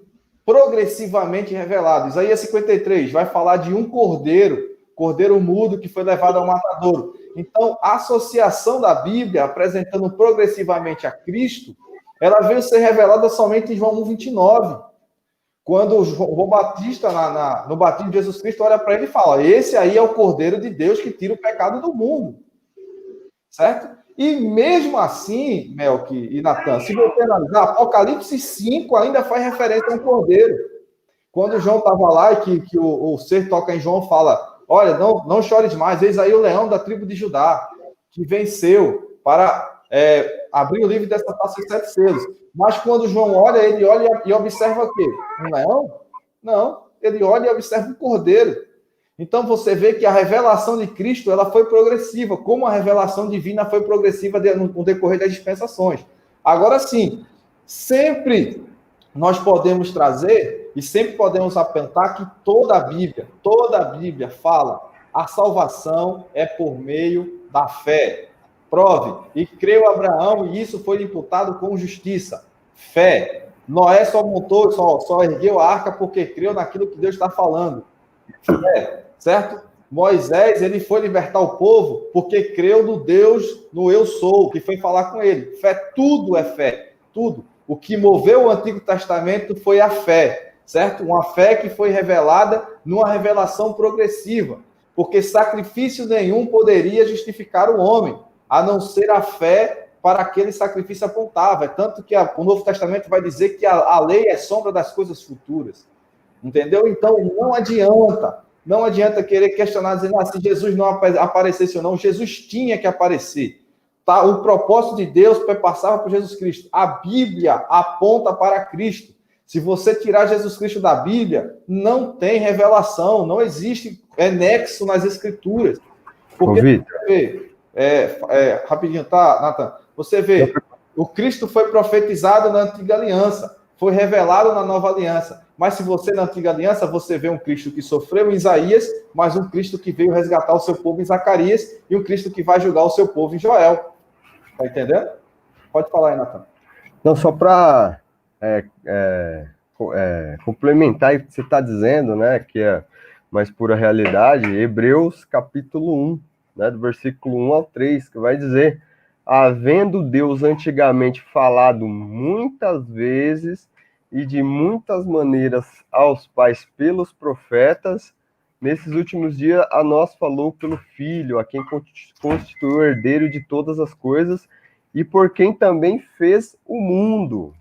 progressivamente revelado. Isaías 53 vai falar de um cordeiro mudo que foi levado ao matadouro. Então, a associação da Bíblia, apresentando progressivamente a Cristo, ela veio ser revelada somente em João 1,29. Quando o João Batista, no batismo de Jesus Cristo, olha para ele e fala: esse aí é o Cordeiro de Deus que tira o pecado do mundo. Certo? E mesmo assim, Melk e Natan, se você analisar, Apocalipse 5 ainda faz referência a um cordeiro. Quando João estava lá e que o ser toca em João, fala: olha, não chores mais, eis aí o leão da tribo de Judá, que venceu para abrir o livro dessa taça de 7 selos. Mas quando João olha, ele olha e observa o quê? Um leão? Não, ele olha e observa um cordeiro. Então, você vê que a revelação de Cristo, ela foi progressiva, como a revelação divina foi progressiva no decorrer das dispensações. Agora sim, sempre nós podemos trazer e sempre podemos apontar que toda a Bíblia fala: a salvação é por meio da fé. Prove, e creu Abraão, e isso foi imputado com justiça. Fé. Noé só ergueu a arca porque creu naquilo que Deus está falando. Fé. Certo? Moisés, ele foi libertar o povo porque creu no Deus, no eu sou, que foi falar com ele. Fé, tudo é fé, tudo. O que moveu o Antigo Testamento foi a fé, certo? Uma fé que foi revelada numa revelação progressiva, porque sacrifício nenhum poderia justificar o homem, a não ser a fé para aquele sacrifício apontava. É tanto que o Novo Testamento vai dizer que a lei é sombra das coisas futuras. Entendeu? Então, não adianta querer questionar, dizendo: se Jesus não aparecesse ou não. Jesus tinha que aparecer. Tá? O propósito de Deus passava por Jesus Cristo. A Bíblia aponta para Cristo. Se você tirar Jesus Cristo da Bíblia, não tem revelação, não existe nexo nas Escrituras. Porque, rapidinho, tá, Natan? Você vê, o Cristo foi profetizado na Antiga Aliança, foi revelado na Nova Aliança. Mas se você, na Antiga Aliança, você vê um Cristo que sofreu em Isaías, mas um Cristo que veio resgatar o seu povo em Zacarias, e um Cristo que vai julgar o seu povo em Joel. Tá entendendo? Pode falar aí, Natan. Não, só para complementar o que você está dizendo, né, que é mais pura realidade, Hebreus capítulo 1, né, do versículo 1 ao 3, que vai dizer: havendo Deus antigamente falado muitas vezes e de muitas maneiras aos pais pelos profetas, nesses últimos dias a nós falou pelo Filho, a quem constituiu o herdeiro de todas as coisas e por quem também fez o mundo,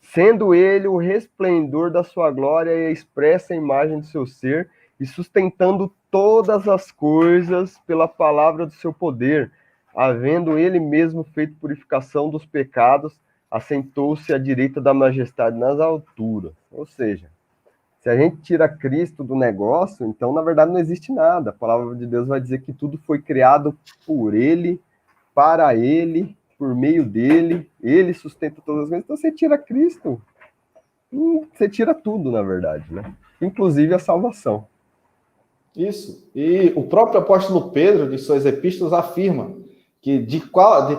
sendo ele o resplendor da sua glória e a expressa imagem do seu ser, e sustentando todas as coisas pela palavra do seu poder, havendo ele mesmo feito purificação dos pecados, assentou-se à direita da majestade nas alturas. Ou seja, se a gente tira Cristo do negócio, então, na verdade, não existe nada. A palavra de Deus vai dizer que tudo foi criado por ele, para ele, por meio dele, ele sustenta todas as coisas. Então, você tira Cristo, você tira tudo, na verdade, né? Inclusive a salvação. Isso. E o próprio apóstolo Pedro, de suas epístolas, afirma que de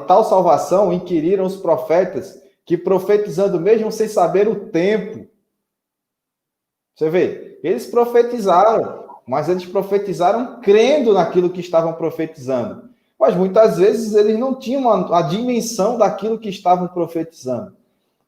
tal salvação inquiriram os profetas, que profetizando mesmo sem saber o tempo. Você vê, eles profetizaram, mas eles profetizaram crendo naquilo que estavam profetizando. Mas muitas vezes eles não tinham a dimensão daquilo que estavam profetizando,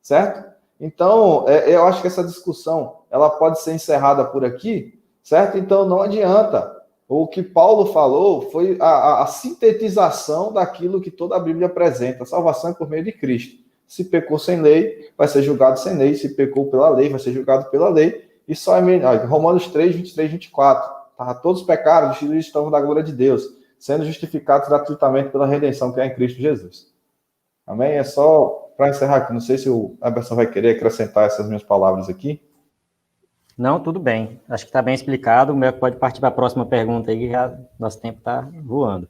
certo? Então, eu acho que essa discussão ela pode ser encerrada por aqui, certo? Então, não adianta. O que Paulo falou foi a sintetização daquilo que toda a Bíblia apresenta. A salvação é por meio de Cristo. Se pecou sem lei, vai ser julgado sem lei. Se pecou pela lei, vai ser julgado pela lei. E só Romanos 3, 23, 24. Todos os pecados estão da glória de Deus, sendo justificados gratuitamente pela redenção que é em Cristo Jesus. Amém? É só para encerrar aqui, não sei se o Eberson vai querer acrescentar essas minhas palavras aqui. Não, tudo bem. Acho que está bem explicado. O Melk pode partir para a próxima pergunta aí, que já nosso tempo está voando.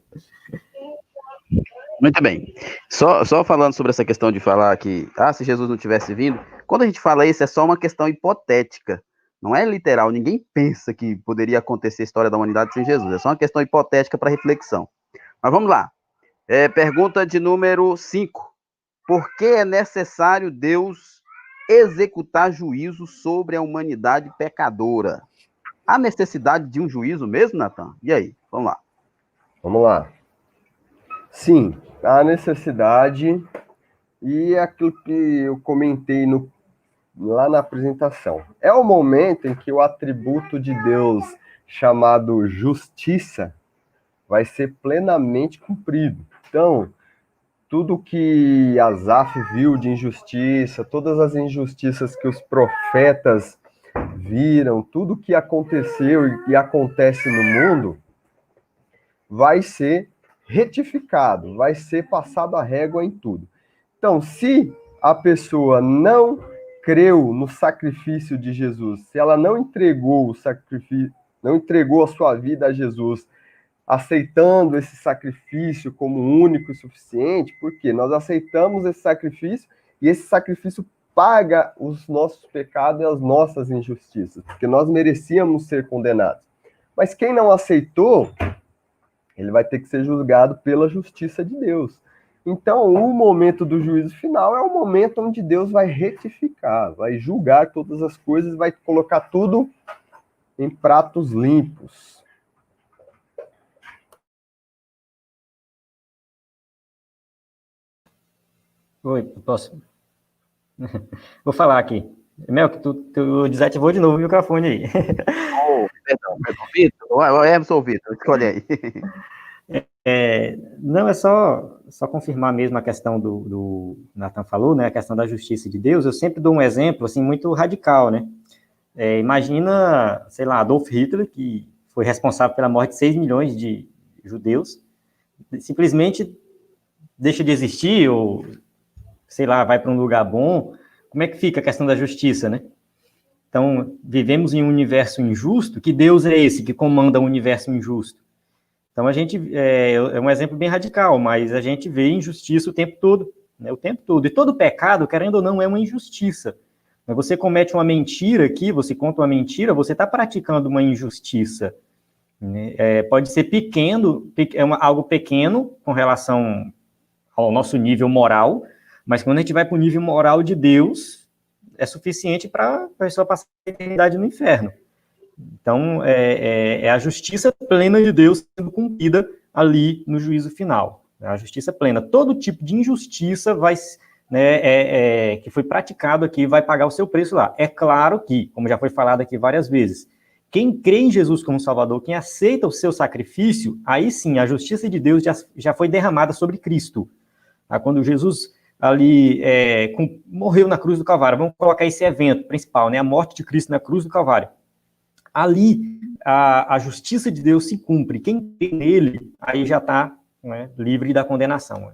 Muito bem. Só falando sobre essa questão de falar que, se Jesus não tivesse vindo, quando a gente fala isso, é só uma questão hipotética. Não é literal. Ninguém pensa que poderia acontecer a história da humanidade sem Jesus. É só uma questão hipotética para reflexão. Mas vamos lá. Pergunta de número 5. Por que é necessário Deus executar juízo sobre a humanidade pecadora? Há necessidade de um juízo mesmo, Natan? E aí? Vamos lá. Vamos lá. Sim, há necessidade, e é aquilo que eu comentei lá na apresentação. É o momento em que o atributo de Deus, chamado justiça, vai ser plenamente cumprido. Então, tudo que Asaf viu de injustiça, todas as injustiças que os profetas viram, tudo que aconteceu e acontece no mundo, vai ser retificado, vai ser passado a régua em tudo. Então, se a pessoa não creu no sacrifício de Jesus, se ela não entregou o sacrifício, não entregou a sua vida a Jesus, aceitando esse sacrifício como único e suficiente, porque nós aceitamos esse sacrifício e esse sacrifício paga os nossos pecados e as nossas injustiças, porque nós merecíamos ser condenados. Mas quem não aceitou, ele vai ter que ser julgado pela justiça de Deus. Então, o momento do juízo final é o momento onde Deus vai retificar, vai julgar todas as coisas, vai colocar tudo em pratos limpos. Oi, posso? Vou falar aqui. Melk, tu desativou de novo o microfone aí. Perdão. Vitor? O Emerson ou Vitor? Escolhe aí. Não, é só confirmar mesmo a questão do Nathan falou, né, a questão da justiça de Deus. Eu sempre dou um exemplo, assim, muito radical, né? Imagina, sei lá, Adolf Hitler, que foi responsável pela morte de 6 milhões de judeus, simplesmente deixa de existir, ou, sei lá, vai para um lugar bom. Como é que fica a questão da justiça, né? Então, vivemos em um universo injusto. Que Deus é esse que comanda o universo injusto? Então, a gente, é um exemplo bem radical, mas a gente vê injustiça o tempo todo, né? O tempo todo. E todo pecado, querendo ou não, é uma injustiça. Você comete uma mentira aqui, você conta uma mentira, você está praticando uma injustiça. Né? Pode ser pequeno, algo pequeno com relação ao nosso nível moral, mas quando a gente vai para o nível moral de Deus, é suficiente para a pessoa passar a eternidade no inferno. Então, é a justiça plena de Deus sendo cumprida ali no juízo final. A justiça plena. Todo tipo de injustiça vai, né, que foi praticado aqui vai pagar o seu preço lá. É claro que, como já foi falado aqui várias vezes, quem crê em Jesus como Salvador, quem aceita o seu sacrifício, aí sim, a justiça de Deus já foi derramada sobre Cristo. Quando Jesus ali morreu na cruz do Calvário, vamos colocar esse evento principal, né, a morte de Cristo na cruz do Calvário. Ali, a justiça de Deus se cumpre. Quem crê nele, aí já está, né, livre da condenação.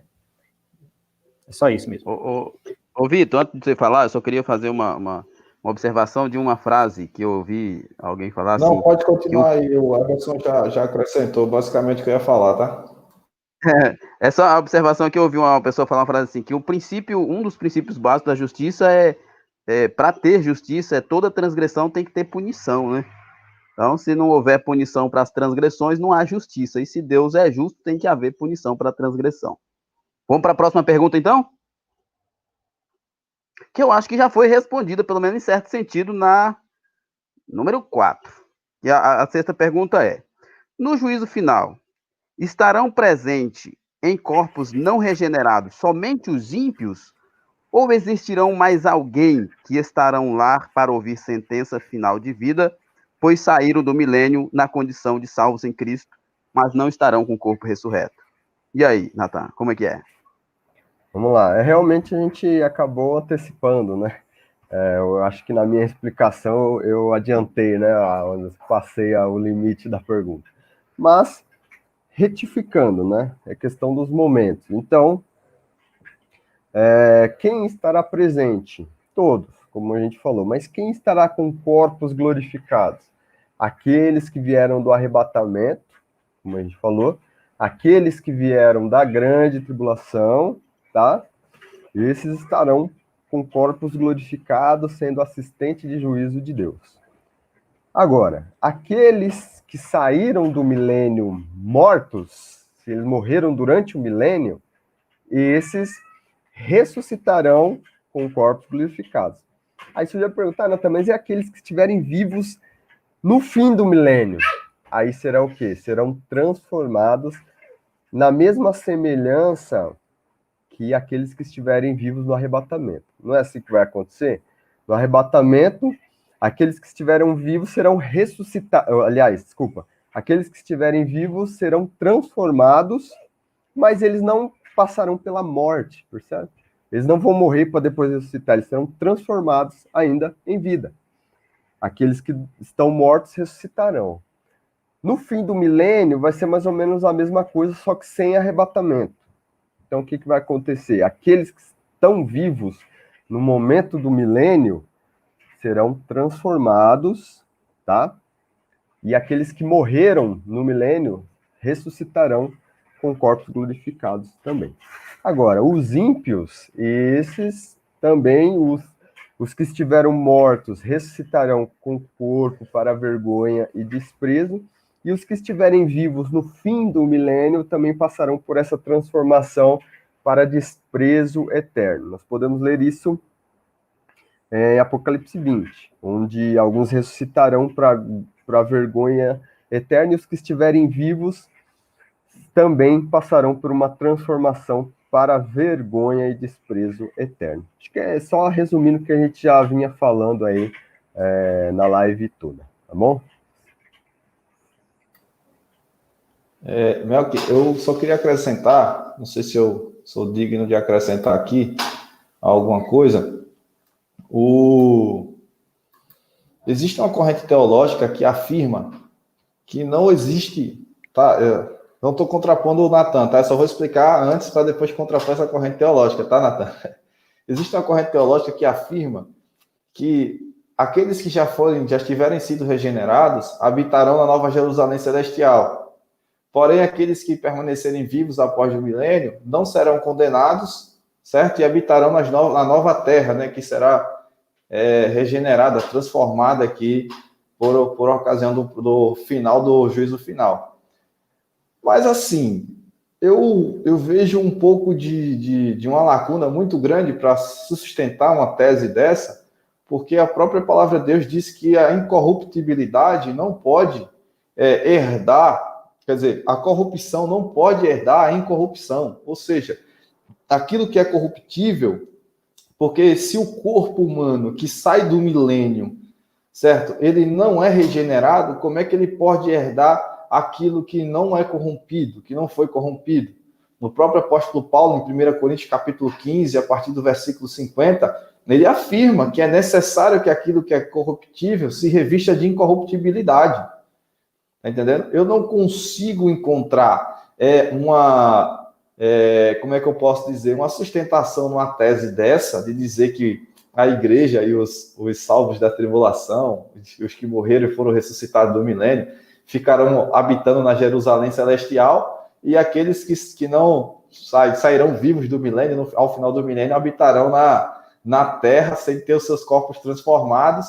É só isso mesmo. Ô Vitor, antes de você falar, eu só queria fazer uma observação de uma frase que eu ouvi alguém falar assim. Não, pode continuar aí, o Emerson já acrescentou basicamente o que eu ia falar, tá? É só a observação que eu ouvi uma pessoa falar uma frase assim, que um dos princípios básicos da justiça para ter justiça, toda transgressão tem que ter punição, né? Então, se não houver punição para as transgressões, não há justiça. E se Deus é justo, tem que haver punição para a transgressão. Vamos para a próxima pergunta, então? Que eu acho que já foi respondida, pelo menos em certo sentido, na número 4. E a sexta pergunta é: no juízo final, estarão presentes em corpos não regenerados somente os ímpios? Ou existirão mais alguém que estarão lá para ouvir sentença final de vida, pois saíram do milênio na condição de salvos em Cristo, mas não estarão com o corpo ressurreto? E aí, Natan, como é que é? Vamos lá. Realmente a gente acabou antecipando, né? Eu acho que na minha explicação eu adiantei, né? Passei o limite da pergunta. Mas, retificando, né? É questão dos momentos. Então, Quem estará presente? Todos, como a gente falou. Mas quem estará com corpos glorificados? Aqueles que vieram do arrebatamento, como a gente falou, aqueles que vieram da grande tribulação, tá? Esses estarão com corpos glorificados, sendo assistente de juízo de Deus. Agora, aqueles que saíram do milênio mortos, se eles morreram durante o milênio, esses ressuscitarão com corpos glorificados. Aí você já perguntar, Natan, mas e aqueles que estiverem vivos no fim do milênio? Aí será o quê? Serão transformados na mesma semelhança que aqueles que estiverem vivos no arrebatamento. Não é assim que vai acontecer? No arrebatamento, aqueles que estiverem vivos serão ressuscitados. Aliás, desculpa. Aqueles que estiverem vivos serão transformados, mas eles não passarão pela morte, percebe? Eles não vão morrer para depois ressuscitar, eles serão transformados ainda em vida. Aqueles que estão mortos ressuscitarão. No fim do milênio, vai ser mais ou menos a mesma coisa, só que sem arrebatamento. Então, o que vai acontecer? Aqueles que estão vivos no momento do milênio serão transformados, tá? E aqueles que morreram no milênio ressuscitarão com corpos glorificados também. Agora, os ímpios, esses também, os que estiveram mortos, ressuscitarão com corpo para vergonha e desprezo, e os que estiverem vivos no fim do milênio também passarão por essa transformação para desprezo eterno. Nós podemos ler isso em Apocalipse 20, onde alguns ressuscitarão para vergonha eterna, e os que estiverem vivos também passarão por uma transformação para vergonha e desprezo eterno. Acho que é só resumindo o que a gente já vinha falando aí na live toda, tá bom? Melk, eu só queria acrescentar, não sei se eu sou digno de acrescentar aqui alguma coisa. Existe uma corrente teológica que afirma que não existe, tá? Não estou contrapondo o Natan, tá? Eu só vou explicar antes para depois contrapor essa corrente teológica, tá, Natan? Existe uma corrente teológica que afirma que aqueles que já tiverem sido regenerados habitarão na Nova Jerusalém Celestial. Porém, aqueles que permanecerem vivos após o milênio não serão condenados, certo? E habitarão na nova terra, né? Que será regenerada, transformada aqui por ocasião do final, do juízo final. Mas, assim, eu vejo um pouco de uma lacuna muito grande para sustentar uma tese dessa, porque a própria palavra de Deus diz que a incorruptibilidade não pode herdar. Quer dizer, a corrupção não pode herdar a incorrupção. Ou seja, aquilo que é corruptível, porque se o corpo humano que sai do milênio, certo, ele não é regenerado, como é que ele pode herdar aquilo que não é corrompido, que não foi corrompido? No próprio apóstolo Paulo, em 1 Coríntios capítulo 15, a partir do versículo 50, ele afirma que é necessário que aquilo que é corruptível se revista de incorruptibilidade. Tá entendendo? Eu não consigo encontrar como é que eu posso dizer, uma sustentação numa tese dessa, de dizer que a igreja e os salvos da tribulação, os que morreram e foram ressuscitados do milênio, ficarão habitando na Jerusalém Celestial, e aqueles que não sairão vivos do milênio, ao final do milênio, habitarão na terra, sem ter os seus corpos transformados,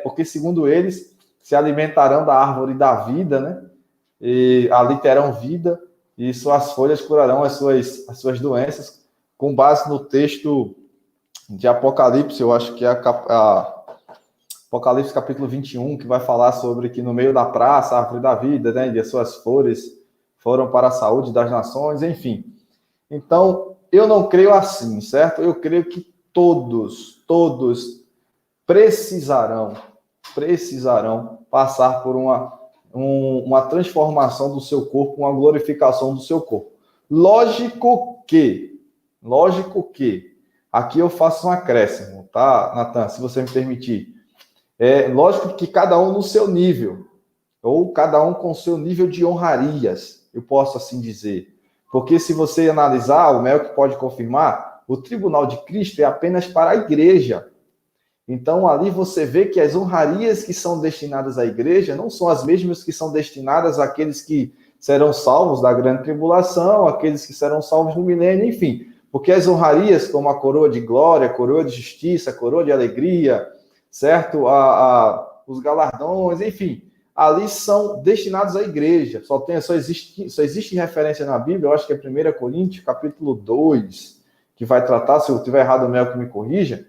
porque, segundo eles, se alimentarão da árvore da vida, né? E ali terão vida, e suas folhas curarão as suas doenças, com base no texto de Apocalipse, eu acho que é Apocalipse capítulo 21, que vai falar sobre que no meio da praça, a árvore da vida, né? E as suas flores foram para a saúde das nações, enfim. Então, eu não creio assim, certo? Eu creio que todos precisarão passar por uma transformação do seu corpo, uma glorificação do seu corpo. Lógico que, aqui eu faço um acréscimo, tá, Natan, se você me permitir. Lógico que cada um no seu nível, ou cada um com o seu nível de honrarias, eu posso assim dizer. Porque se você analisar, o Melk pode confirmar, O tribunal de Cristo é apenas para a igreja. Então, ali você vê que as honrarias que são destinadas à igreja não são as mesmas que são destinadas àqueles que serão salvos da grande tribulação, aqueles que serão salvos no milênio, enfim. Porque as honrarias, como a coroa de glória, a coroa de justiça, a coroa de alegria, certo? Os galardões, enfim, ali são destinados à igreja. Só existe referência na Bíblia, eu acho que é 1 Coríntios, capítulo 2, que vai tratar, se eu estiver errado, o Mel que me corrija,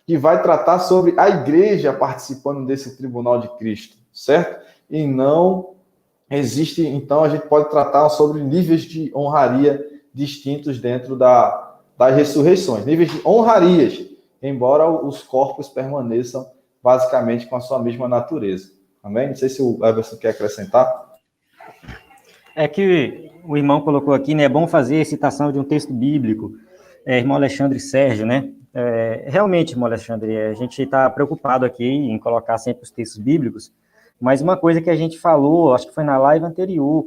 que vai tratar sobre a igreja participando desse tribunal de Cristo, certo? E não existe, então a gente pode tratar sobre níveis de honraria distintos dentro das ressurreições, níveis de honrarias, embora os corpos permaneçam basicamente com a sua mesma natureza. Amém? Não sei se o Everson quer acrescentar. É que o irmão colocou aqui, né? É bom fazer citação de um texto bíblico. Irmão Alexandre Sérgio, né? Realmente, irmão Alexandre, a gente está preocupado aqui em colocar sempre os textos bíblicos, mas uma coisa que a gente falou, acho que foi na live anterior,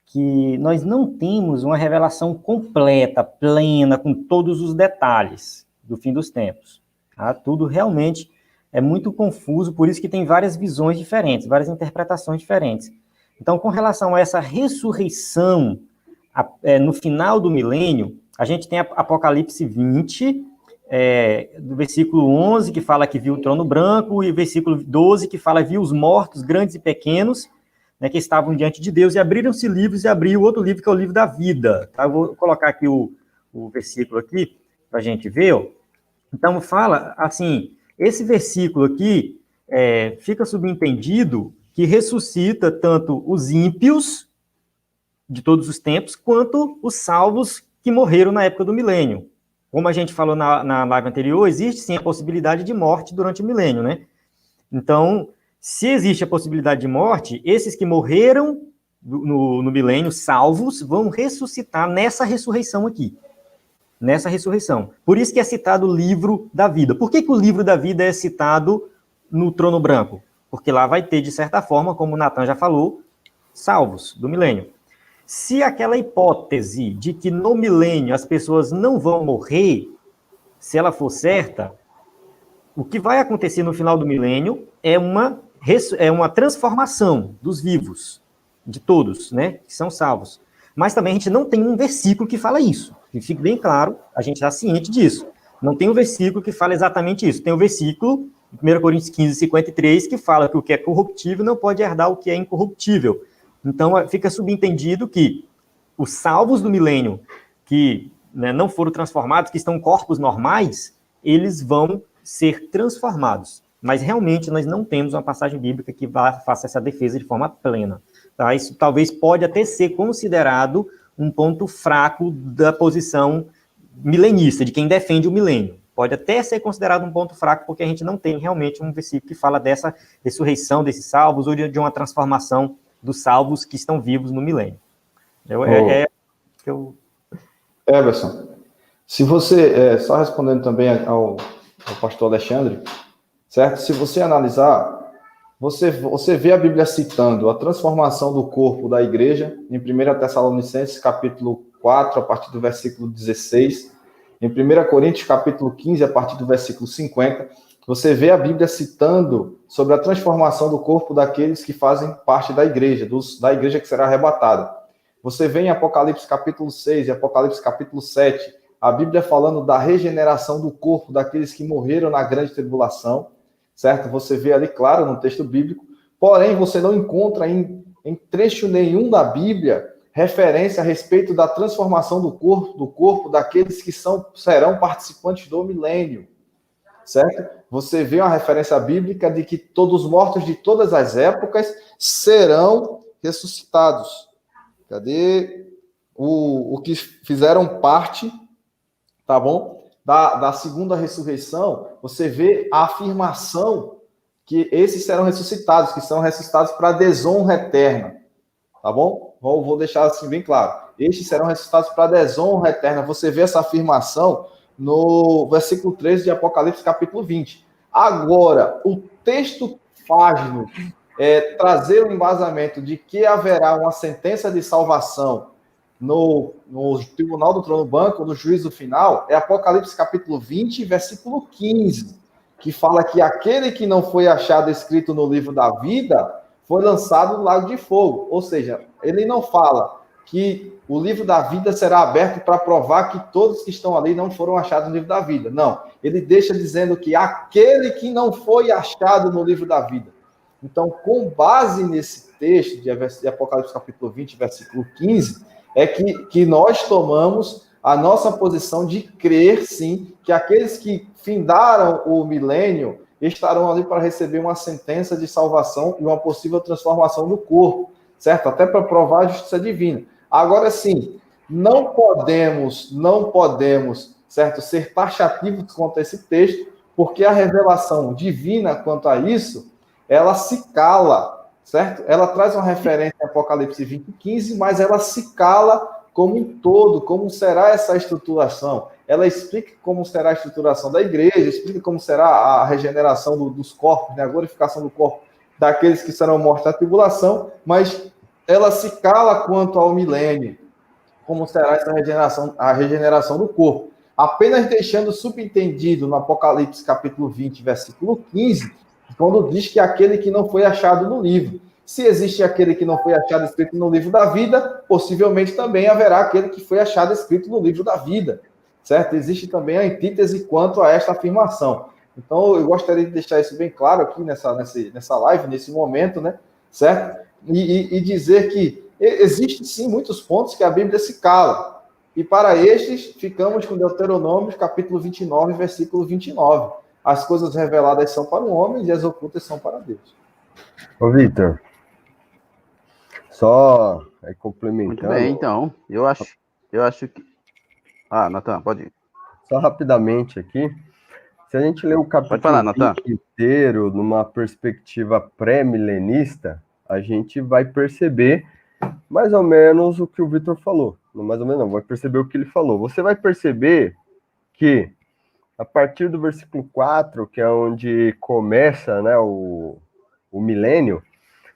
que nós não temos uma revelação completa, plena, com todos os detalhes do fim dos tempos. Tá? Tudo realmente é muito confuso, por isso que tem várias visões diferentes, várias interpretações diferentes. Então, com relação a essa ressurreição no final do milênio, a gente tem Apocalipse 20, do versículo 11, que fala que viu o trono branco, e o versículo 12, que fala que viu os mortos, grandes e pequenos, né, que estavam diante de Deus, e abriram-se livros, e abriu outro livro, que é o livro da vida. Tá? Eu vou colocar aqui o versículo aqui, para a gente ver. Ó. Então, fala assim, esse versículo aqui fica subentendido que ressuscita tanto os ímpios de todos os tempos, quanto os salvos que morreram na época do milênio. Como a gente falou na live anterior, existe sim a possibilidade de morte durante o milênio, né? Então, se existe a possibilidade de morte, esses que morreram no milênio, salvos, vão ressuscitar nessa ressurreição aqui. Nessa ressurreição. Por isso que é citado o livro da vida. Por que o livro da vida é citado no trono branco? Porque lá vai ter, de certa forma, como o Natan já falou, salvos do milênio. Se aquela hipótese de que no milênio as pessoas não vão morrer, se ela for certa, o que vai acontecer no final do milênio é uma transformação dos vivos, de todos, né, que são salvos. Mas também a gente não tem um versículo que fala isso. Que fique bem claro, a gente está ciente disso. Não tem um versículo que fala exatamente isso. Tem um versículo, 1 Coríntios 15, 53, que fala que o que é corruptível não pode herdar o que é incorruptível. Então, fica subentendido que os salvos do milênio, que não foram transformados, que estão em corpos normais, eles vão ser transformados. Mas, realmente, nós não temos uma passagem bíblica que faça essa defesa de forma plena. Tá? Isso talvez pode até ser considerado um ponto fraco da posição milenista, de quem defende o milênio. Pode até ser considerado um ponto fraco, porque a gente não tem realmente um versículo que fala dessa ressurreição desses salvos, ou de uma transformação dos salvos que estão vivos no milênio. Everson, se você, só respondendo também ao pastor Alexandre, certo? Se você analisar, você vê a Bíblia citando a transformação do corpo da igreja em 1 Tessalonicenses, capítulo 4, a partir do versículo 16, em 1 Coríntios, capítulo 15, a partir do versículo 50, você vê a Bíblia citando sobre a transformação do corpo daqueles que fazem parte da igreja, da igreja que será arrebatada. Você vê em Apocalipse capítulo 6 e Apocalipse capítulo 7, a Bíblia falando da regeneração do corpo daqueles que morreram na grande tribulação, certo? Você vê ali, claro, no texto bíblico, porém você não encontra em trecho nenhum da Bíblia referência a respeito da transformação do corpo daqueles que serão participantes do milênio, certo? Você vê uma referência bíblica de que todos os mortos de todas as épocas serão ressuscitados. Cadê o que fizeram parte, tá bom? Da segunda ressurreição, você vê a afirmação que esses serão ressuscitados, que são ressuscitados para a desonra eterna, tá bom? Vou deixar assim bem claro. Estes serão ressuscitados para a desonra eterna. Você vê essa afirmação no versículo 13 de Apocalipse, capítulo 20. Agora, o texto faz-nos trazer o embasamento de que haverá uma sentença de salvação no Tribunal do Trono Branco, no juízo final, é Apocalipse capítulo 20, versículo 15, que fala que aquele que não foi achado escrito no livro da vida foi lançado no lago de fogo. Ou seja, ele não fala que o livro da vida será aberto para provar que todos que estão ali não foram achados no livro da vida. Não, ele deixa dizendo que aquele que não foi achado no livro da vida. Então, com base nesse texto de Apocalipse capítulo 20, versículo 15, é que nós tomamos a nossa posição de crer, sim, que aqueles que findaram o milênio estarão ali para receber uma sentença de salvação e uma possível transformação do corpo, certo? Até para provar a justiça divina. Agora, sim, não podemos, certo, ser taxativos quanto a esse texto, porque a revelação divina quanto a isso, ela se cala, certo? Ela traz uma referência em Apocalipse 20, 15, mas ela se cala como um todo, como será essa estruturação. Ela explica como será a estruturação da igreja, explica como será a regeneração dos corpos, né? A glorificação do corpo daqueles que serão mortos na tribulação, mas ela se cala quanto ao milênio, como será essa regeneração, a regeneração do corpo. Apenas deixando subentendido no Apocalipse capítulo 20, versículo 15, quando diz que aquele que não foi achado no livro. Se existe aquele que não foi achado escrito no livro da vida, possivelmente também haverá aquele que foi achado escrito no livro da vida, certo? Existe também a antítese quanto a esta afirmação. Então, eu gostaria de deixar isso bem claro aqui nessa live, nesse momento, né? Certo? E dizer que existem, sim, muitos pontos que a Bíblia se cala. E para estes, ficamos com Deuteronômio, capítulo 29, versículo 29. As coisas reveladas são para o homem e as ocultas são para Deus. Ô, Vitor, só aí complementando. Muito bem, então. Eu acho que... Ah, Natan, pode ir. Só rapidamente aqui. Se a gente ler o capítulo 20 inteiro numa perspectiva pré-milenista, a gente vai perceber mais ou menos o que o Vitor falou. Não, mais ou menos não, vai perceber o que ele falou. Você vai perceber que a partir do versículo 4, que é onde começa, né, o milênio,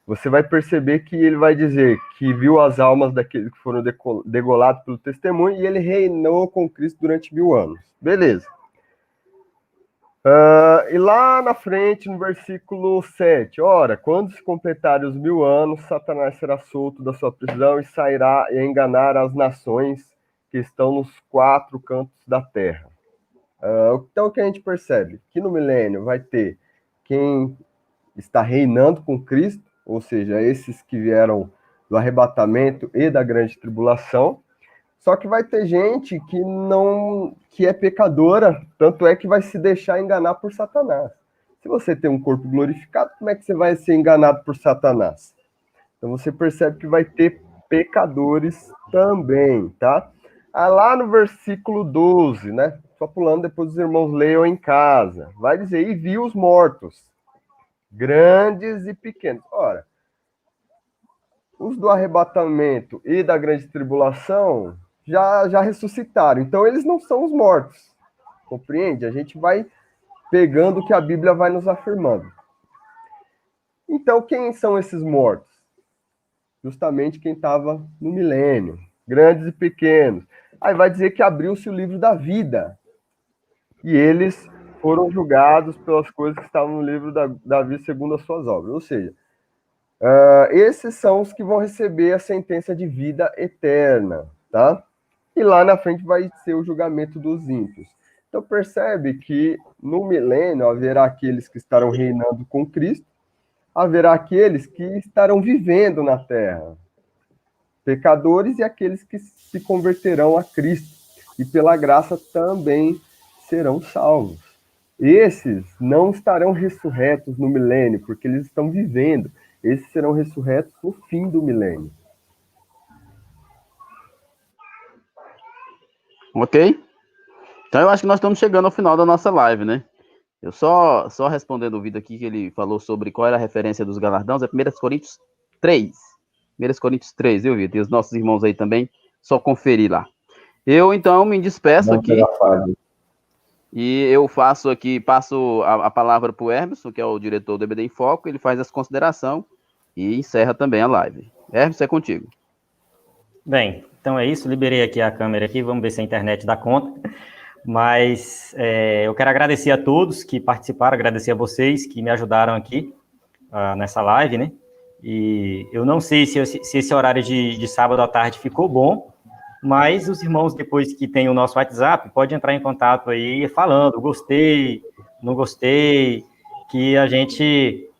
você vai perceber que ele vai dizer que viu as almas daqueles que foram degolados pelo testemunho e ele reinou com Cristo durante 1000 anos. Beleza. E lá na frente, no versículo 7, ora, quando se completarem os 1000 anos, Satanás será solto da sua prisão e sairá e enganar as nações que estão nos 4 cantos da terra. Então, o que a gente percebe? Que no milênio vai ter quem está reinando com Cristo, ou seja, esses que vieram do arrebatamento e da grande tribulação, só que vai ter gente que é pecadora, tanto é que vai se deixar enganar por Satanás. Se você tem um corpo glorificado, como é que você vai ser enganado por Satanás? Então você percebe que vai ter pecadores também, tá? Lá no versículo 12, né? Só pulando, depois os irmãos leiam em casa. Vai dizer, e viu os mortos, grandes e pequenos. Ora, os do arrebatamento e da grande tribulação já ressuscitaram. Então, eles não são os mortos. Compreende? A gente vai pegando o que a Bíblia vai nos afirmando. Então, quem são esses mortos? Justamente quem estava no milênio. Grandes e pequenos. Aí vai dizer que abriu-se o livro da vida. E eles foram julgados pelas coisas que estavam no livro da vida segundo as suas obras. Ou seja, esses são os que vão receber a sentença de vida eterna, tá? E lá na frente vai ser o julgamento dos ímpios. Então percebe que no milênio haverá aqueles que estarão reinando com Cristo, haverá aqueles que estarão vivendo na terra, pecadores e aqueles que se converterão a Cristo, e pela graça também serão salvos. Esses não estarão ressurretos no milênio, porque eles estão vivendo. Esses serão ressurretos no fim do milênio. Ok? Então eu acho que nós estamos chegando ao final da nossa live, né? Eu só respondendo o vídeo aqui que ele falou sobre qual era a referência dos galardões, é 1 Coríntios 3. 1 Coríntios 3, eu vi. Tem os nossos irmãos aí também, só conferir lá. Eu, então, me despeço aqui. E eu passo a palavra para o Hermes, que é o diretor do EBD em Foco, ele faz essa consideração e encerra também a live. Hermes, é contigo. Bem, Então é isso, liberei aqui a câmera aqui, vamos ver se a internet dá conta. Mas eu quero agradecer a todos que participaram, agradecer a vocês que me ajudaram aqui nessa live, né? E eu não sei se esse horário de sábado à tarde ficou bom, mas os irmãos, depois que tem o nosso WhatsApp, pode entrar em contato aí falando, gostei, não gostei, que a gente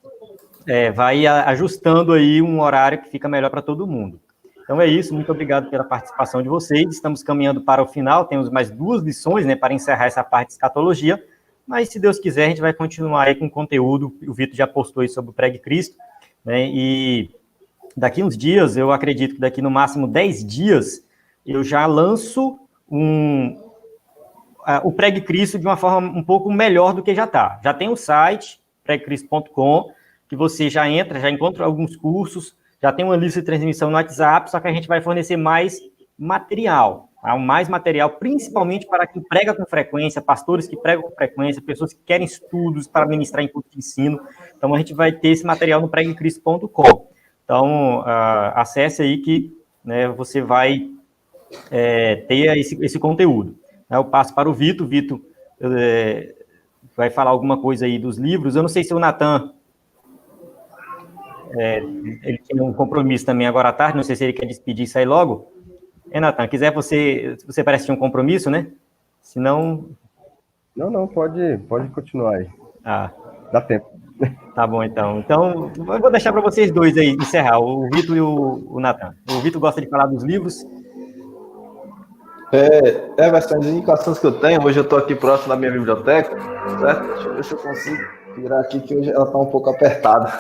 vai ajustando aí um horário que fica melhor para todo mundo. Então é isso, muito obrigado pela participação de vocês, estamos caminhando para o final, temos mais 2 lições, né, para encerrar essa parte de escatologia, mas se Deus quiser a gente vai continuar aí com conteúdo, o Vitor já postou aí sobre o Pregue Cristo, né, e daqui uns dias, eu acredito que daqui no máximo 10 dias, eu já lanço o Pregue Cristo de uma forma um pouco melhor do que já está. Já tem o site, preguecristo.com, que você já entra, já encontra alguns cursos, já tem uma lista de transmissão no WhatsApp, só que a gente vai fornecer mais material, tá? Mais material, principalmente para quem prega com frequência, pastores que pregam com frequência, pessoas que querem estudos para ministrar em culto de ensino. Então, a gente vai ter esse material no preguecristo.com. Então, acesse aí que, né, você vai ter esse conteúdo. Eu passo para o Vitor. Vitor vai falar alguma coisa aí dos livros. Eu não sei se o Natan, ele tem um compromisso também agora à tarde, não sei se ele quer despedir e sair logo. Natan, quiser você parece que tinha um compromisso, né? Se não... Não, pode continuar aí. Dá tempo. Tá bom, então. Então, eu vou deixar para vocês dois aí encerrar, o Vitor e o Natan. O Vitor gosta de falar dos livros. As indicações que eu tenho, hoje eu estou aqui próximo da minha biblioteca, certo? Deixa eu ver se eu consigo tirar aqui, que hoje ela está um pouco apertada.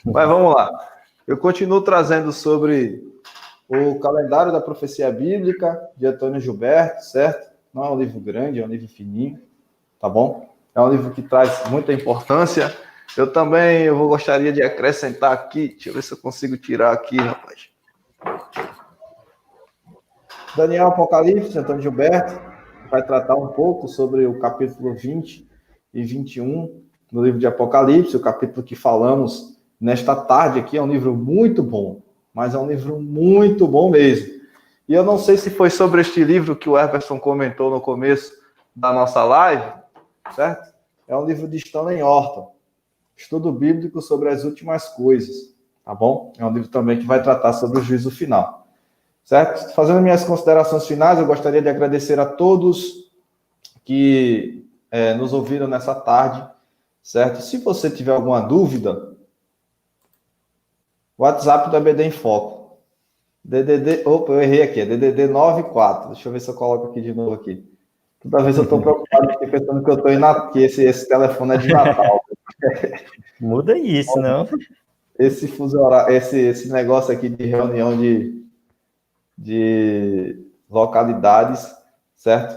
Mas vamos lá. Eu continuo trazendo sobre o calendário da profecia bíblica, de Antônio Gilberto, certo? Não é um livro grande, é um livro fininho, tá bom? É um livro que traz muita importância. Eu gostaria de acrescentar aqui, deixa eu ver se eu consigo tirar aqui, rapaz. Daniel Apocalipse, Antônio Gilberto, vai tratar um pouco sobre o capítulo 20 e 21 no livro de Apocalipse, o capítulo que falamos nesta tarde aqui. É um livro muito bom, mas é um livro muito bom mesmo. E eu não sei se foi sobre este livro que o Everson comentou no começo da nossa live, certo? É um livro de Stanley Orton, Estudo Bíblico sobre as Últimas Coisas, tá bom? É um livro também que vai tratar sobre o juízo final. Certo? Fazendo minhas considerações finais, eu gostaria de agradecer a todos que nos ouviram nessa tarde, certo? Se você tiver alguma dúvida, WhatsApp do EBD em Foco. Eu errei aqui, é DDD 94. Deixa eu ver se eu coloco aqui de novo aqui. Toda vez eu estou preocupado, aqui, pensando que eu estou indo aqui, esse telefone é de Natal. Muda isso, não? Esse fuso horário, esse negócio aqui de reunião de localidades, certo?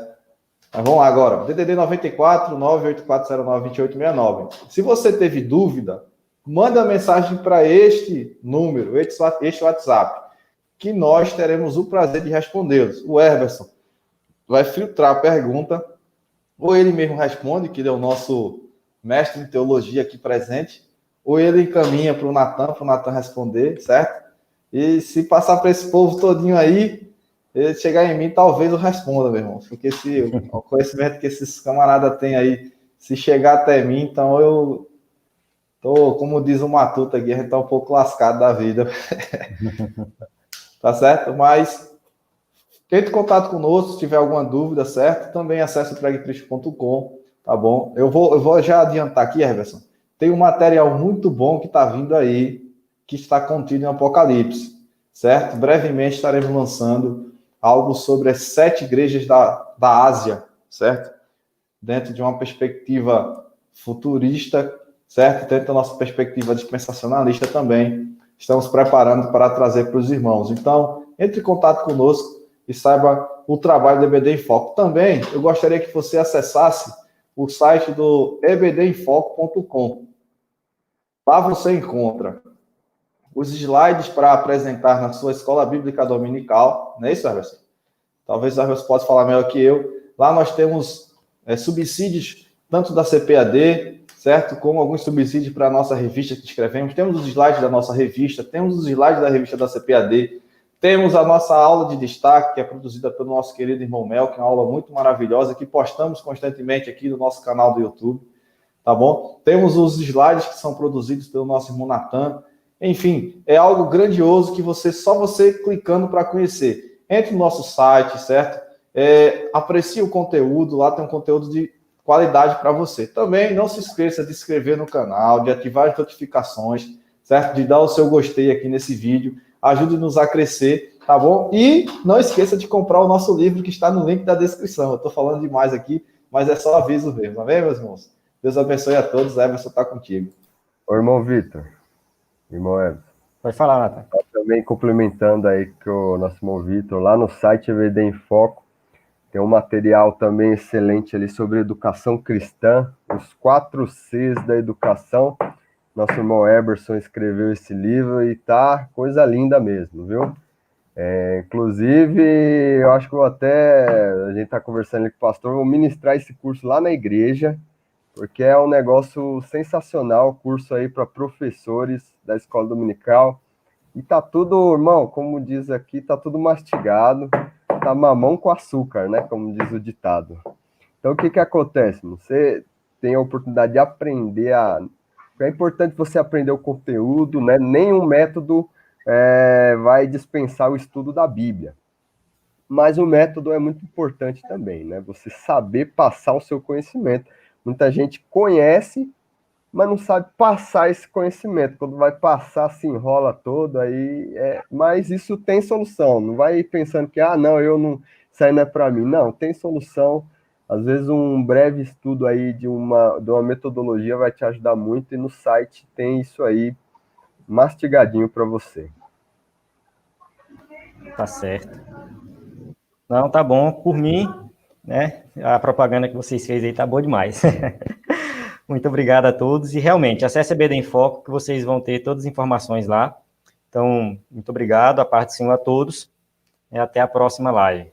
Mas vamos lá agora. DDD 94 98409 2869. Se você teve dúvida, manda mensagem para este número, este WhatsApp, que nós teremos o prazer de respondê-los. O Everson vai filtrar a pergunta, ou ele mesmo responde, que ele é o nosso mestre em teologia aqui presente, ou ele encaminha para o Natan responder, certo? E se passar para esse povo todinho aí, ele chegar em mim, talvez eu responda, meu irmão. Porque o conhecimento que esses camaradas têm aí, se chegar até mim, então eu tô, como diz o Matuta aqui, a gente tá um pouco lascado da vida. Tá certo? Mas entre em contato conosco, se tiver alguma dúvida, certo? Também acesse o preguecristo.com, tá bom? Eu vou já adiantar aqui, Everson. Tem um material muito bom que está vindo aí, que está contido em Apocalipse, certo? Brevemente estaremos lançando algo sobre as 7 igrejas da Ásia, certo? Dentro de uma perspectiva futurista, certo? Dentro da nossa perspectiva dispensacionalista também, estamos preparando para trazer para os irmãos. Então, entre em contato conosco e saiba o trabalho do EBD em Foco. Também, eu gostaria que você acessasse o site do ebdemfoco.com. Lá você encontra os slides para apresentar na sua escola bíblica dominical, não é isso, Everson? Talvez o Everson possa falar melhor que eu. Lá nós temos subsídios, tanto da CPAD, certo? Como alguns subsídios para a nossa revista que escrevemos. Temos os slides da nossa revista, temos os slides da revista da CPAD, Temos a nossa aula de destaque, que é produzida pelo nosso querido irmão Mel, que é uma aula muito maravilhosa, que postamos constantemente aqui no nosso canal do YouTube, tá bom? Temos os slides que são produzidos pelo nosso irmão Natan. Enfim, é algo grandioso que só você clicando para conhecer. Entre no nosso site, certo? Aprecie o conteúdo, lá tem um conteúdo de qualidade para você. Também não se esqueça de se inscrever no canal, de ativar as notificações, certo? De dar o seu gostei aqui nesse vídeo. Ajude-nos a crescer, tá bom? E não esqueça de comprar o nosso livro que está no link da descrição. Eu estou falando demais aqui, mas é só aviso mesmo, amém, meus irmãos? Deus abençoe a todos, Emerson está contigo. Ô, irmão Vitor, irmão Emerson. Pode falar, Natan. Também complementando aí que o nosso irmão Vitor, lá no site EVD em Foco, tem um material também excelente ali sobre educação cristã, os 4 Cs da educação. Nosso irmão Eberson escreveu esse livro e tá coisa linda mesmo, viu? Inclusive, eu acho que a gente tá conversando ali com o pastor, vou ministrar esse curso lá na igreja, porque é um negócio sensacional, curso aí para professores da escola dominical. E tá tudo, irmão, como diz aqui, tá tudo mastigado, tá mamão com açúcar, né? Como diz o ditado. Então, o que acontece? Você tem a oportunidade de aprender É importante você aprender o conteúdo, né? Nenhum método vai dispensar o estudo da Bíblia. Mas o método é muito importante também, né? Você saber passar o seu conhecimento. Muita gente conhece, mas não sabe passar esse conhecimento. Quando vai passar, se enrola todo, mas isso tem solução. Não vai pensando que, não, isso aí não é para mim. Não, tem solução. Às vezes um breve estudo aí de uma metodologia vai te ajudar muito, e no site tem isso aí mastigadinho para você. Tá certo. Não, tá bom. Por mim, né, a propaganda que vocês fez aí tá boa demais. Muito obrigado a todos. E realmente, acesse a EVD em Foco, que vocês vão ter todas as informações lá. Então, muito obrigado. A paz do Senhor a todos. E até a próxima live.